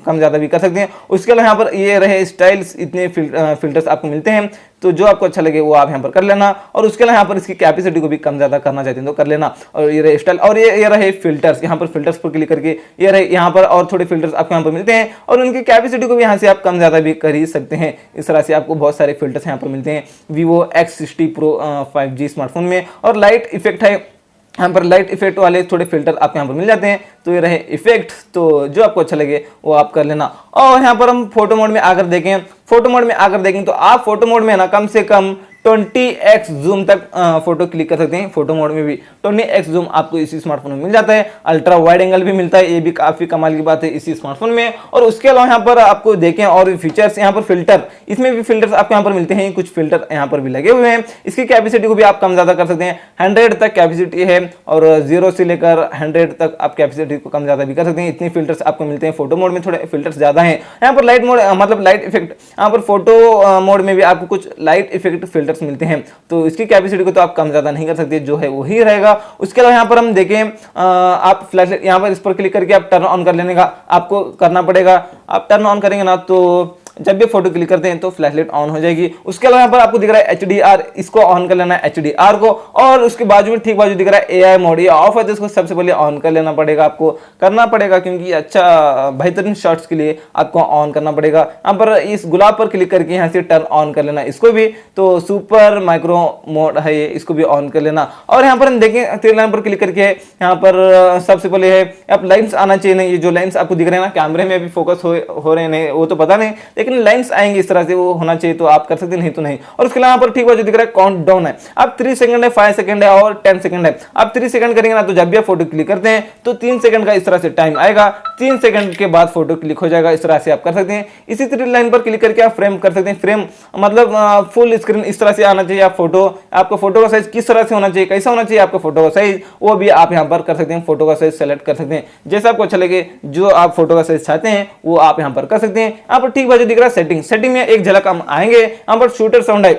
कम ज़्यादा भी कर सकते हैं। उसके अलावा यहाँ पर ये रहे स्टाइल्स, इतने फिल्टर्स आपको मिलते हैं, तो जो आपको अच्छा लगे वो आप यहाँ पर कर लेना। और उसके अलावा यहाँ पर इसकी कैपेसिटी को भी कम ज़्यादा करना चाहते हैं तो कर लेना। और ये रहे स्टाइल, और ये रहे फिल्टर्स, यहाँ पर फिल्टर्स पर क्लिक करके ये रहे, यहाँ पर और थोड़े फिल्टर्स आपको यहाँ पर मिलते हैं और उनकी कैपेसिटी को भी यहाँ से आप कम ज़्यादा भी कर ही सकते हैं। इस तरह से आपको बहुत सारे फिल्टर्स यहाँ पर मिलते हैं Vivo X60 Pro 5G smartphone में। और लाइट इफेक्ट है, यहाँ पर लाइट इफेक्ट वाले थोड़े फिल्टर आपको यहाँ पर मिल जाते हैं। तो ये रहे इफेक्ट, तो जो आपको अच्छा लगे वो आप कर लेना। और यहाँ पर हम फोटो मोड में आकर देखें, फोटो मोड में आकर देखें तो आप फोटो मोड में ना कम से कम 20x जूम तक फोटो क्लिक कर सकते हैं। फोटो मोड में भी 20x जूम आपको इसी स्मार्टफोन में मिल जाता है। अल्ट्रा वाइड एंगल भी मिलता है, ये भी काफी कमाल की बात है इसी स्मार्टफोन में। और उसके अलावा यहाँ पर आपको देखें और फीचर्स, यहाँ पर फिल्टर, इसमें भी फिल्टर्स आपको यहाँ पर मिलते हैं, कुछ फिल्टर यहाँ पर भी लगे हुए हैं। इसकी कैपेसिटी को भी आप कम ज्यादा कर सकते हैं, 100 तक कैपेसिटी है और 0 से लेकर 100 तक आप कैपेसिटी को कम ज्यादा भी कर सकते हैं। इतने फिल्टर्स आपको मिलते हैं। फोटो मोड में थोड़े फिल्टर्स ज्यादा हैं। यहाँ पर लाइट मोड मतलब लाइट इफेक्ट, यहाँ पर फोटो मोड में भी आपको कुछ लाइट इफेक्ट फिल्टर्स मिलते हैं, तो इसकी कैपेसिटी को तो आप कम ज्यादा नहीं कर सकते, जो है वही रहेगा। उसके अलावा यहाँ पर हम देखें, आप फ्लैशलाइट यहाँ पर इस पर क्लिक करके आप टर्न ऑन कर लेने का आपको करना पड़ेगा। आप टर्न ऑन करेंगे ना तो जब भी फोटो क्लिक करते हैं तो फ्लैशलाइट ऑन हो जाएगी। उसके अलावा यहाँ पर आपको दिख रहा है HDR, इसको ऑन कर लेना है HDR को। और उसके बाजू में ठीक बाजू दिख रहा है AI मोड, ये ऑफ है तो इसको सबसे पहले ऑन कर लेना पड़ेगा, आपको करना पड़ेगा क्योंकि अच्छा बेहतरीन शॉट्स के लिए आपको ऑन करना पड़ेगा। यहाँ पर इस गुलाब पर क्लिक करके यहाँ से टर्न ऑन कर लेना इसको भी। तो सुपर माइक्रो मोड है ये, इसको भी ऑन कर लेना। और यहाँ पर हम देखें थ्री लाइन पर क्लिक करके यहाँ पर सबसे पहले है आप लाइन्स आना चाहिए। नहीं, ये जो लाइन्स आपको दिख रहे हैं ना कैमरे में अभी फोकस हो रहे हैं वो तो पता नहीं, लेकिन लाइन्स आएंगे इस तरह से, वो होना चाहिए तो आप कर सकते हैं, नहीं तो नहीं। और उसके अलावा यहाँ पर ठीक बाजू दिख रहा है काउंट डाउन है, आप 3 सेकंड है, 5 सेकंड है और 10 सेकंड है। आप 3 सेकंड करेंगे ना तो जब भी आप फोटो क्लिक करते हैं तो 3 सेकंड का इस तरह से टाइम आएगा, 3 सेकंड के बाद फोटो क्लिक हो जाएगा। इस तरह से आप कर सकते हैं। इसी तरह लाइन पर क्लिक करके आप फ्रेम कर सकते हैं। फ्रेम मतलब फुल स्क्रीन इस तरह से आना चाहिए। आप फोटो, आपका फोटो का साइज किस तरह से होना चाहिए, कैसा होना चाहिए आपका फोटो का साइज, वो भी आप यहाँ पर कर सकते हैं। फोटो का साइज सेलेक्ट कर सकते हैं, जैसा आपको अच्छा लगे, जो आप फोटो का साइज चाहते हैं वो आप यहाँ पर कर सकते हैं। यहाँ पर ठीक बाजू दिख रहा है सेटिंग, सेटिंग में एक झलक हम आएंगे। यहाँ पर शूटर साउंड है,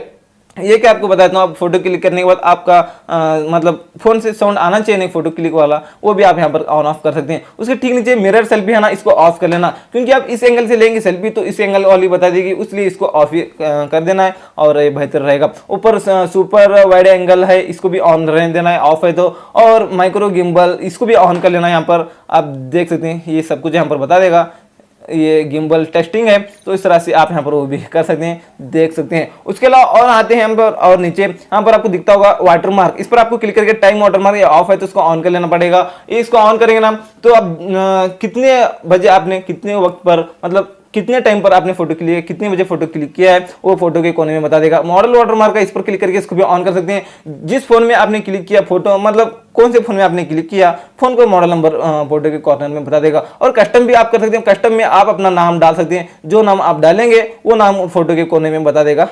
ये क्या आपको बताता हूँ, आप फोटो क्लिक करने के बाद आपका मतलब फोन से साउंड आना चाहिए नहीं फोटो क्लिक वाला, वो भी आप यहाँ पर ऑन ऑफ कर सकते हैं। उसके ठीक नीचे मिरर सेल्फी है ना, इसको ऑफ कर लेना, क्योंकि आप इस एंगल से लेंगे सेल्फी तो इस एंगल वाली बता देगी, इसलिए इसको ऑफ कर देना है और ये बेहतर रहेगा। ऊपर सुपर वाइड एंगल है, इसको भी ऑन रहने देना है, ऑफ है तो। और माइक्रो गिम्बल, इसको भी ऑन कर लेना है। यहाँ पर आप देख सकते हैं ये सब कुछ यहाँ पर बता देगा, ये गिम्बल टेस्टिंग है, तो इस तरह से आप यहाँ पर वो भी कर सकते हैं, देख सकते हैं। उसके अलावा और आते हैं हम पर, और नीचे यहाँ पर आपको दिखता होगा वाटरमार्क, इस पर आपको क्लिक करके टाइम वाटरमार्क ये ऑफ है तो इसको ऑन कर लेना पड़ेगा। इसको ऑन करेंगे ना तो अब कितने बजे आपने कितने वक्त पर मतलब कितने टाइम पर आपने फोटो क्लिक, कितने बजे फोटो क्लिक किया है, वो फोटो के कोने में बता देगा। मॉडल वाटरमार्क है, इस पर क्लिक करके इसको भी ऑन कर सकते हैं। जिस फोन में आपने क्लिक किया फोटो, मतलब कौन से फोन में आपने क्लिक किया, फोन को मॉडल नंबर फोटो के कॉर्नर में बता देगा। और कस्टम भी आप कर सकते हैं, कस्टम में आप अपना नाम डाल सकते हैं, जो नाम आप डालेंगे वो नाम फोटो के कोने में बता देगा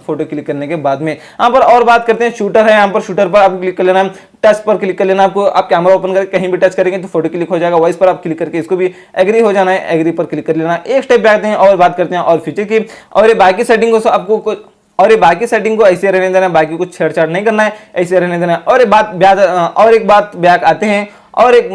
फोटो क्लिक करने के बाद में। यहाँ पर और बात करते हैं, शूटर है, यहाँ पर शूटर पर आप क्लिक कर लेना है, टच पर क्लिक कर लेना। आपको आप कैमरा ओपन करके कहीं भी टच करेंगे तो फोटो क्लिक हो जाएगा। वॉइस पर आप क्लिक करके इसको भी एग्री हो जाना है, एग्री पर क्लिक कर लेना। एक स्टेप पे आते हैं और बात करते हैं और फीचर की, और ये बाकी सेटिंग को आपको और ये बाकी सेटिंग को ऐसे रहने देना है, बाकी कुछ छेड़छाड़ नहीं करना है, ऐसे रहने देना है। और एक बात बैक आते हैं, और एक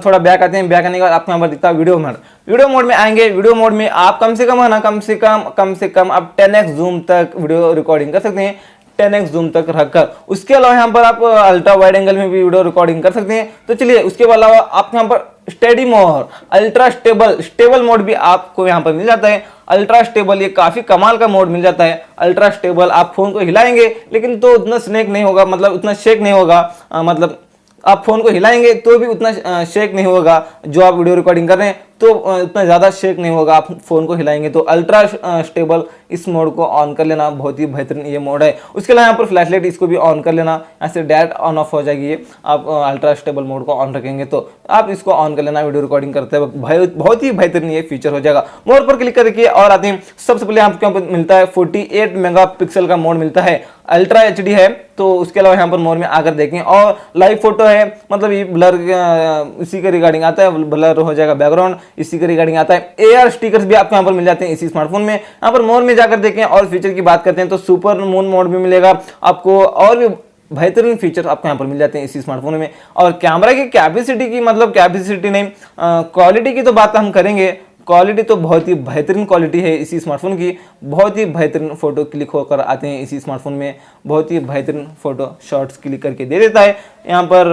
थोड़ा बैक आते हैं। बैक आने के बाद आपको यहाँ पर दिखता है वीडियो मोड। वीडियो मोड में आएंगे, वीडियो मोड में आप कम से कम है ना, कम से कम आप 10x जूम तक वीडियो रिकॉर्डिंग कर सकते हैं, 10x जूम तक रखकर। उसके अलावा यहाँ पर आप अल्ट्रा वाइड एंगल में भी वीडियो रिकॉर्डिंग कर सकते हैं। तो चलिए, उसके अलावा आप यहाँ पर steady mode, ultra stable mode भी आपको यहाँ पर मिल जाता है। अल्ट्रा स्टेबल, ये काफी कमाल का मोड मिल जाता है। अल्ट्रा स्टेबल, आप फोन को हिलाएंगे लेकिन तो उतना स्नेक नहीं होगा, मतलब उतना शेक नहीं होगा, मतलब आप फोन को हिलाएंगे तो भी उतना शेक नहीं होगा। जो आप वीडियो रिकॉर्डिंग कर रहे हैं तो उतना ज़्यादा शेक नहीं होगा, आप फोन को हिलाएंगे तो। अल्ट्रा स्टेबल, इस मोड को ऑन कर लेना, बहुत ही बेहतरीन ये मोड है। उसके अलावा यहाँ पर फ्लैशलाइट, इसको भी ऑन कर लेना, यहाँ से डायरेक्ट ऑन ऑफ हो जाएगी ये। आप अल्ट्रा स्टेबल मोड को ऑन रखेंगे तो आप इसको ऑन कर लेना वीडियो रिकॉर्डिंग करते वक्त, बहुत ही बेहतरीन ये फीचर हो जाएगा। मोड पर क्लिक करके और आते हैं, सबसे पहले आपको यहाँ पर मिलता है 48 मेगापिक्सल का मोड मिलता है, अल्ट्रा HD है। तो उसके अलावा यहाँ पर मोड में आकर देखें, और लाइव फोटो है, मतलब ये ब्लर इसी के रिगार्डिंग आता है, ब्लर हो जाएगा बैकग्राउंड। इसी के रिगार्डिंग आता है। AR स्टिकर्स भी आपको यहाँ पर मिल जाते हैं इसी स्मार्टफोन में। यहाँ पर मोर में जाकर देखें और फीचर की बात करते हैं तो सुपर मून मोड भी मिलेगा आपको, और भी बेहतरीन फीचर आपको यहाँ पर मिल जाते हैं इसी स्मार्टफोन में। और कैमरा की कैपेसिटी की, मतलब कैपेसिटी नहीं, क्वालिटी की तो बात हम करेंगे। क्वालिटी तो बहुत ही बेहतरीन क्वालिटी है इसी स्मार्टफोन की, बहुत ही बेहतरीन फोटो क्लिक होकर आते हैं इसी स्मार्टफोन में, बहुत ही बेहतरीन फोटो शॉट्स क्लिक करके दे देता है। यहाँ पर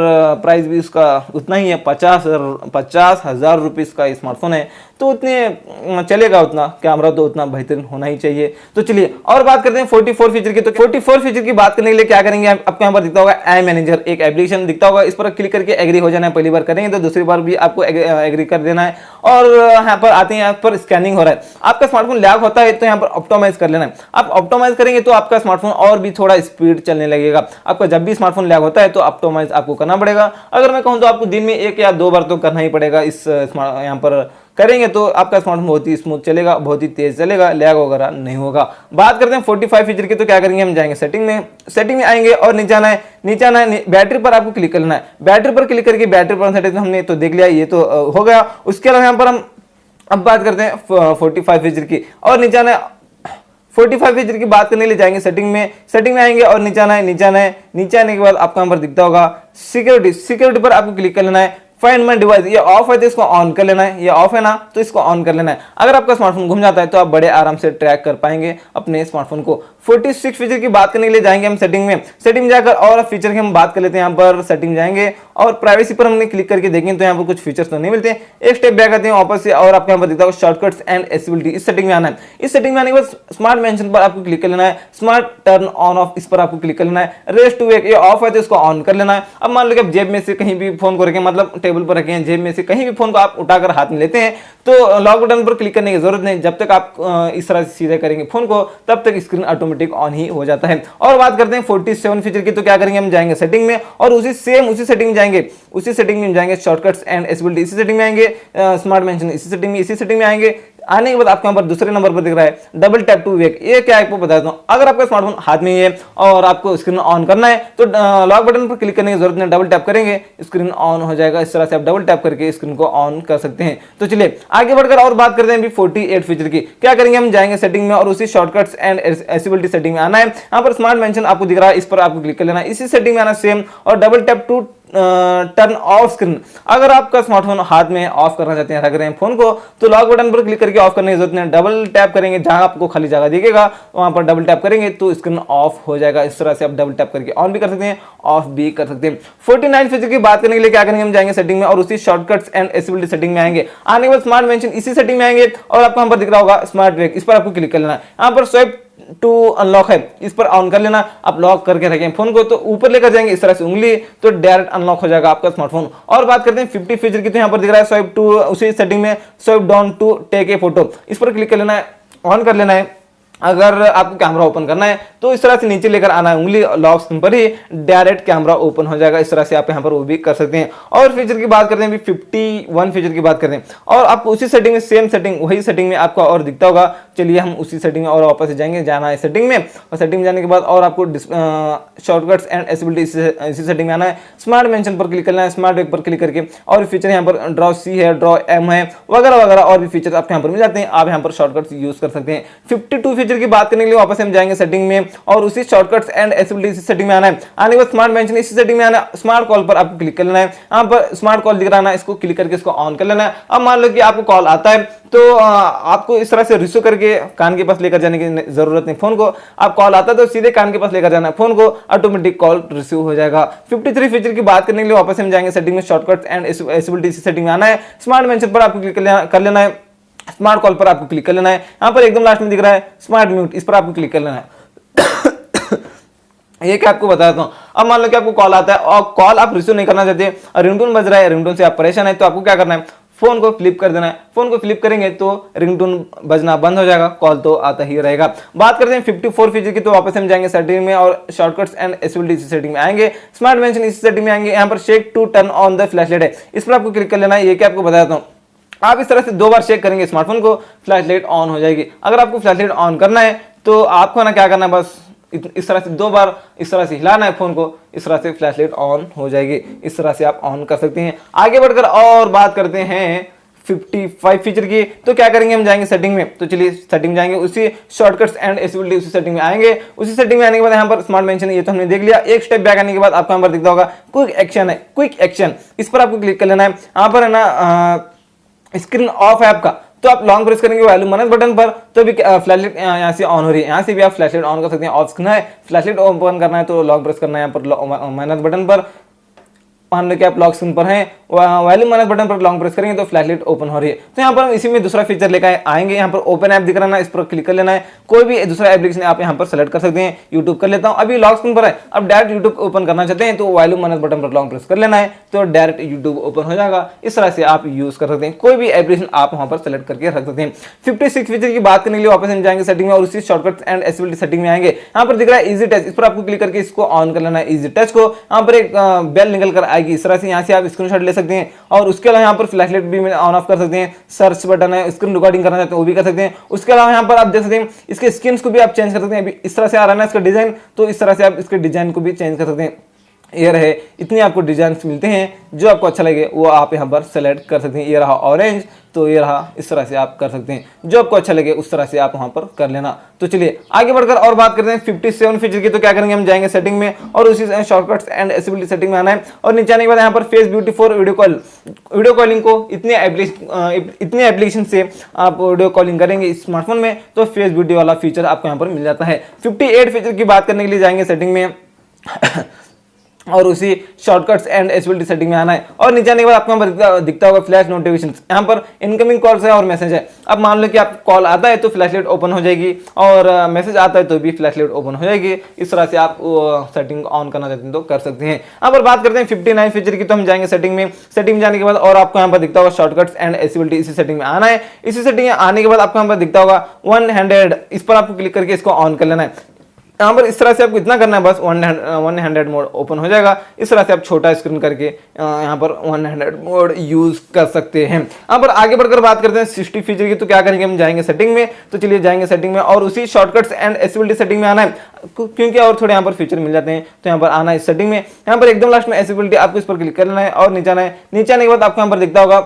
प्राइस भी उसका उतना ही है, 50,000 रुपीज़ का स्मार्टफोन है, तो उतने चलेगा, उतना कैमरा तो उतना बेहतरीन होना ही चाहिए। तो चलिए और बात करते हैं 44 फीचर की। तो 44 फीचर की बात करने के लिए क्या करेंगे, आपको यहाँ पर दिखता होगा आई मैनेजर, एक एप्लीकेशन दिखता होगा, इस पर क्लिक करके एग्री हो जाना है। पहली बार करेंगे तो दूसरी बार भी आपको एग्री कर देना है। और यहाँ पर आते हैं, यहाँ पर स्कैनिंग हो रहा है, आपका स्मार्टफोन लैग होता है तो यहाँ पर ऑप्टिमाइज कर लेना है। आप ऑप्टिमाइज करेंगे तो आपका स्मार्टफोन और भी थोड़ा स्पीड चलने लगेगा। आपका जब भी स्मार्टफोन लैग होता है तो ऑप्टिमाइज आपको करना पड़ेगा। अगर मैं कहूँ तो आपको दिन में 1 या 2 बार तो करना ही पड़ेगा। इस यहाँ पर करेंगे तो आपका स्मार्टफोन बहुत ही स्मूथ चलेगा, बहुत ही तेज चलेगा, लैग वगैरह नहीं होगा। बात करते हैं 45 फीचर की। तो क्या करेंगे, हम जाएंगे सेटिंग में आएंगे और नीचे आना है, बैटरी पर आपको क्लिक करना है। बैटरी पर क्लिक करके बैटरी पर सेटिंग हमने तो देख लिया, ये तो हो गया। उसके अलावा यहाँ पर हम अब बात करते हैं 45 फीचर की, और नीचे आना है। 45 फीचर की बात करने के लिए जाएंगे सेटिंग में आएंगे और नीचे आना है। नीचे आने के बाद आपको यहाँ पर दिखता होगा सिक्योरिटी पर आपको क्लिक कर लेना है। फाइंड माय डिवाइस, ये ऑफ है तो इसको ऑन कर लेना है, ये ऑफ है ना तो इसको ऑन कर लेना है। अगर आपका स्मार्टफोन घूम जाता है तो आप बड़े आराम से ट्रैक कर पाएंगे अपने स्मार्टफोन को। 46 फीचर की बात करने के लिए जाएंगे हम सेटिंग में जाकर और फीचर की हम बात कर लेते हैं। यहाँ पर सेटिंग जाएंगे और प्राइवेसी पर हमने क्लिक करके देखें तो यहाँ पर कुछ फीचर्स तो नहीं मिलते। एक स्टेप बैक आते हैं वापस से और आपको यहाँ पर दिखता है शॉर्टकट्स एंड एक्सेसिबिलिटी, इस सेटिंग में आना है। इस सेटिंग में आने के बाद स्मार्ट मेंशन पर आपको क्लिक कर लेना है। स्मार्ट टर्न ऑन ऑफ, इस पर आपको क्लिक कर लेना है। रेस्ट टू वेक, ये ऑफ है तो इसको ऑन कर लेना है। अब मान लो कि आप जेब में से कहीं भी फोन को रखें, मतलब टेबल पर रखें, जेब में से कहीं भी फोन को आप उठाकर हाथ में लेते हैं तो लॉक बटन पर क्लिक करने की जरूरत नहीं। जब तक आप इस तरह से सीधे करेंगे फोन को तब तक स्क्रीन ऑटोमेटिक ऑन ही हो जाता है। और बात करते हैं 47 फीचर की। तो क्या करेंगे, हम जाएंगे सेटिंग में और उसी सेटिंग में जाएंगे शॉर्टकट्स एंड एक्सेसिबिलिटी, इसी सेटिंग में आएंगे। स्मार्ट मेंशन इसी सेटिंग में आएंगे। आने के बाद आपको यहाँ पर दूसरे नंबर पर दिख रहा है डबल टैप टू वेक। ये क्या है आपको बताता हूँ। अगर आपका स्मार्टफोन हाथ में ही है और आपको स्क्रीन ऑन करना है तो लॉक बटन पर क्लिक करने की जरूरत नहीं, डबल टैप करेंगे स्क्रीन ऑन हो जाएगा। इस तरह से आप डबल टैप करके स्क्रीन को ऑन कर सकते हैं। तो चलिए आगे बढ़कर और बात करते हैं 48 फीचर की। क्या करेंगे, हम जाएंगे सेटिंग में और उसी शॉर्टकट्स एंड एक्सेसिबिलिटी सेटिंग में आना है। यहाँ पर स्मार्ट मेंशन आपको दिख रहा है, इस पर आपको क्लिक कर लेना है। इसी सेटिंग में आना सेम और double tap to turn off screen. अगर आपका स्मार्टफोन हाथ में ऑफ करना चाहते हैं, रख रहे हैं फोन को, तो लॉक बटन पर क्लिक करके ऑफ करने की जरूरत नहीं, डबल टैप करेंगे, जहां आपको खाली जगह दिखेगा वहां पर डबल टैप करेंगे तो स्क्रीन ऑफ हो जाएगा। इस तरह से आप डबल टैप करके ऑन भी कर सकते हैं, ऑफ भी कर सकते हैं। 49 फीचर की बात करने के लिए क्या करेंगे, हम जाएंगे सेटिंग में और उसी शॉर्टकट्स एंड एक्सेसिबिलिटी सेटिंग में आएंगे। आने के बाद स्मार्ट मेंशन इसी सेटिंग में आएंगे और आपको यहाँ पर दिख रहा होगा स्मार्ट वेक, इस पर आपको क्लिक कर लेना है। यहाँ पर स्वाइप टू अनलॉक है, इस पर ऑन कर लेना। आप लॉक करके रखें फोन को तो ऊपर लेकर जाएंगे इस तरह से उंगली, तो डायरेक्ट अनलॉक हो जाएगा आपका स्मार्टफोन। और बात करते हैं 50 फीचर की। तो यहाँ पर दिख रहा है स्वाइप टू, उसी सेटिंग में swipe down to take a photo, इस पर क्लिक कर लेना है, ऑन कर लेना है। अगर आपको कैमरा ओपन करना है तो इस तरह से नीचे लेकर आना है उंगली, लॉक स्क्रीन पर ही डायरेक्ट कैमरा ओपन हो जाएगा। इस तरह से आप यहाँ पर वो भी कर सकते हैं। और फीचर की बात करते हैं 51 फीचर की बात करते हैं और आपको उसी सेटिंग में सेम सेटिंग वही सेटिंग में आपको और दिखता होगा। चलिए हम उसी सेटिंग में और वापस से जाएंगे, जाना है सेटिंग में और सेटिंग में जाने के बाद और आपको शॉर्टकट्स एंड एक्सेसिबिलिटी इसी सेटिंग में आना है। स्मार्ट मेंशन पर क्लिक करना है, स्मार्ट वेक पर क्लिक करके और फीचर यहाँ पर ड्रॉ सी है, ड्रॉ एम है, वगैरह वगैरह और भी फीचर आपको यहाँ पर मिल जाते हैं। आप यहाँ पर शॉर्टकट्स यूज कर सकते हैं। 52 फीचर की बात करने के लिए वापस हम जाएंगे सेटिंग में और उसी शॉर्टकट्स एंड एक्सेसिबिलिटी सेटिंग में आना है। आने के बाद स्मार्ट मेंशन इसी सेटिंग में आना है। स्मार्ट कॉल पर आपको क्लिक कर लेना है, यहाँ पर स्मार्ट कॉल दिख रहा है, इसको क्लिक करके इसको ऑन कर लेना है। अब मान लो कि आपको कॉल आता है तो आपको इस तरह से रिसीव करके कान के पास लेकर जाने की जरूरत नहीं फोन को। आप कॉल आता है तो सीधे कान के पास लेकर जाना है फोन को, ऑटोमेटिक कॉल रिसीव हो जाएगा। 53 फीचर की बात करने के लिए वापस हम जाएंगे सेटिंग में, शॉर्टकट्स एंड एक्सेसिबिलिटी सेटिंग में आना है। स्मार्ट मेंशन पर आपको क्लिक कर लेना है, स्मार्ट कॉल पर आपको क्लिक कर लेना है। यहाँ पर एकदम लास्ट में दिख रहा है स्मार्ट म्यूट, इस पर आपको क्लिक कर लेना है। ये क्या आपको बताता हूँ। अब मान लो कि आपको कॉल आता है और कॉल आप रिसीव नहीं करना चाहते और रिंगटोन बज रहा है, रिंगटोन से आप परेशान है, तो आपको क्या करना है, फोन को फ्लिप कर देना है। फोन को फ्लिप करेंगे तो रिंगटोन बजना बंद हो जाएगा, कॉल तो आता ही रहेगा। बात करते हैं 54 फीचर की। तो वापस हम जाएंगे सेटिंग में और शॉर्टकट्स एंड एक्सेसिबिलिटी सेटिंग में आएंगे। स्मार्ट मेंशन इस सेटिंग में आएंगे। यहाँ पर shake to turn on the flashlight है, इस पर आपको क्लिक कर लेना है। ये क्या आपको बताता हूँ, आप इस तरह से 2 बार चेक करेंगे स्मार्टफोन को, फ्लैशलाइट ऑन हो जाएगी। अगर आपको फ्लैशलाइट ऑन करना है तो आपको ना क्या करना है, बस इस तरह से 2 बार इस तरह से हिलाना है फोन को, इस तरह से फ्लैशलाइट ऑन हो जाएगी। इस तरह से आप ऑन कर सकते हैं। आगे बढ़कर और बात करते हैं 55 फीचर की। तो क्या करेंगे, हम जाएंगे सेटिंग में। तो चलिए सेटिंग जाएंगे, उसी शॉर्टकट्स एंड एसेसिबिलिटी उसी सेटिंग में आएंगे। उसी सेटिंग में आने के बाद यहाँ पर स्मार्ट मेंशन ये तो हमने देख लिया। एक स्टेप बैक आने के बाद आपको यहाँ पर दिखता होगा क्विक एक्शन है, क्विक एक्शन, इस पर आपको क्लिक कर लेना है। यहाँ पर है ना स्क्रीन ऑफ है आपका, तो आप लॉन्ग प्रेस करेंगे वैल्यू माइनस बटन पर तो भी फ्लैशलाइट यहाँ से ऑन हो रही है। यहाँ से भी आप फ्लैशलाइट ऑन कर सकते हैं। ऑफ स्क्रीन है, फ्लैशलाइट ओपन करना है तो लॉन्ग प्रेस करना है यहाँ पर माइनस बटन पर। मान लो कि आप लॉक स्क्रीन पर हैं, वैल्यू माइनस बटन पर लॉन्ग प्रेस करेंगे तो फ्लैशलाइट ओपन हो रही है। तो यहाँ पर हम इसी में दूसरा फीचर लेकर आएंगे। यहाँ पर ओपन ऐप दिख रहा है ना, इस पर क्लिक कर लेना है। कोई भी दूसरा एप्लीकेशन आप यहाँ पर सेलेक्ट कर सकते हैं। यूट्यूब कर लेता हूँ, अभी लॉक स्क्रीन पर है। अब डायरेक्ट यूट्यूब ओपन करना चाहते हैं तो वैल्यू माइनस बटन पर लॉन्ग प्रेस कर लेना है तो डायरेक्ट यूट्यूब ओपन हो जाएगा। इस तरह से आप यूज कर सकते हैं, कोई भी एप्लीकेशन आप वहाँ पर सेलेक्ट करके रख सकते हैं। 56 फीचर की बात करने के लिए वापस हम जाएंगे सेटिंग में और उसी शॉर्टकट एंड एसेसिबिलिटी सेटिंग में आएंगे। यहाँ पर दिख रहा है इजी टच, इस पर आपको क्लिक करके इसको ऑन कर लेना है। इजी टच को यहाँ पर एक बेल निकल कर आएगी इस तरह से, यहाँ से आप स्क्रीनशॉट ले सकते हैं और उसके अलावा यहाँ पर फ्लैशलाइट भी ऑन ऑफ कर सकते हैं। सर्च बटन है, स्क्रीन रिकॉर्डिंग करना चाहते हैं वो भी कर सकते हैं। उसके अलावा यहाँ पर आप देख सकते हैं इसके स्किन्स को भी आप चेंज कर सकते हैं। अभी इस तरह से आ रहा है ना इसका डिजाइन, तो इस तरह से आप इसके डिजाइन को भी चेंज कर सकते हैं। ये रहे, इतने आपको डिजाइन मिलते हैं, जो आपको अच्छा लगे वो आप यहाँ पर सेलेक्ट कर सकते हैं। ये रहा ऑरेंज, तो ये रहा, इस तरह से आप कर सकते हैं। जो आपको अच्छा लगे उस तरह से आप वहाँ पर कर लेना। तो चलिए आगे बढ़कर और बात करते हैं 57 फीचर की। तो क्या करेंगे, हम जाएंगे सेटिंग में और उसी शॉर्टकट्स एंड एसेसिबिलिटी सेटिंग में आना है और नीचे आने के बाद यहाँ पर face beauty for video calling को इतने एप्लीकेशन से आप वीडियो कॉलिंग करेंगे स्मार्टफोन में तो फेस ब्यूटी वाला फीचर आपको यहाँ पर मिल जाता है। 58 फीचर की बात करने के लिए जाएंगे सेटिंग में और उसी शॉर्टकट्स एंड एसेसिबिलिटी सेटिंग में आना है और नीचे आने के बाद आपको यहाँ पर दिखता होगा फ्लैश नोटिफिकेशंस। यहाँ पर इनकमिंग कॉल्स है और मैसेज है। अब मान लो कि आप कॉल आता है तो फ्लैशलाइट ओपन हो जाएगी और मैसेज आता है तो भी फ्लैशलाइट ओपन हो जाएगी। इस तरह से आप सेटिंग ऑन करना चाहते हैं तो कर सकते हैं। यहाँ पर बात करते हैं 59 फीचर की। तो हम जाएंगे सेटिंग में, सेटिंग में जाने के बाद और आपको यहाँ पर दिखता होगा शॉर्टकट्स एंड एसेसिबिलिटी, इसी सेटिंग में आना है। इसी सेटिंग में आने के बाद आपको यहाँ पर दिखता होगा 100, इस पर आपको क्लिक करके इसको ऑन कर लेना है। यहाँ पर इस तरह से आपको इतना करना है, बस 100 मोड ओपन हो जाएगा। इस तरह से आप छोटा स्क्रीन करके यहाँ पर 100 मोड यूज कर सकते हैं। यहाँ पर आगे बढ़कर बात करते हैं 60 फीचर की। तो क्या करेंगे, हम जाएंगे सेटिंग में। तो चलिए जाएंगे सेटिंग में और उसी शॉर्टकट्स एंड एसेसिबिलिटी सेटिंग में आना है, क्योंकि और थोड़े यहाँ पर फीचर मिल जाते हैं। तो यहाँ पर आना है सेटिंग में, यहाँ पर एकदम लास्ट में एसेसिबिलिटी आपको इस पर क्लिक कर लेना है और नीचे आना है। नीचे आने के बाद आपको यहाँ पर दिखता होगा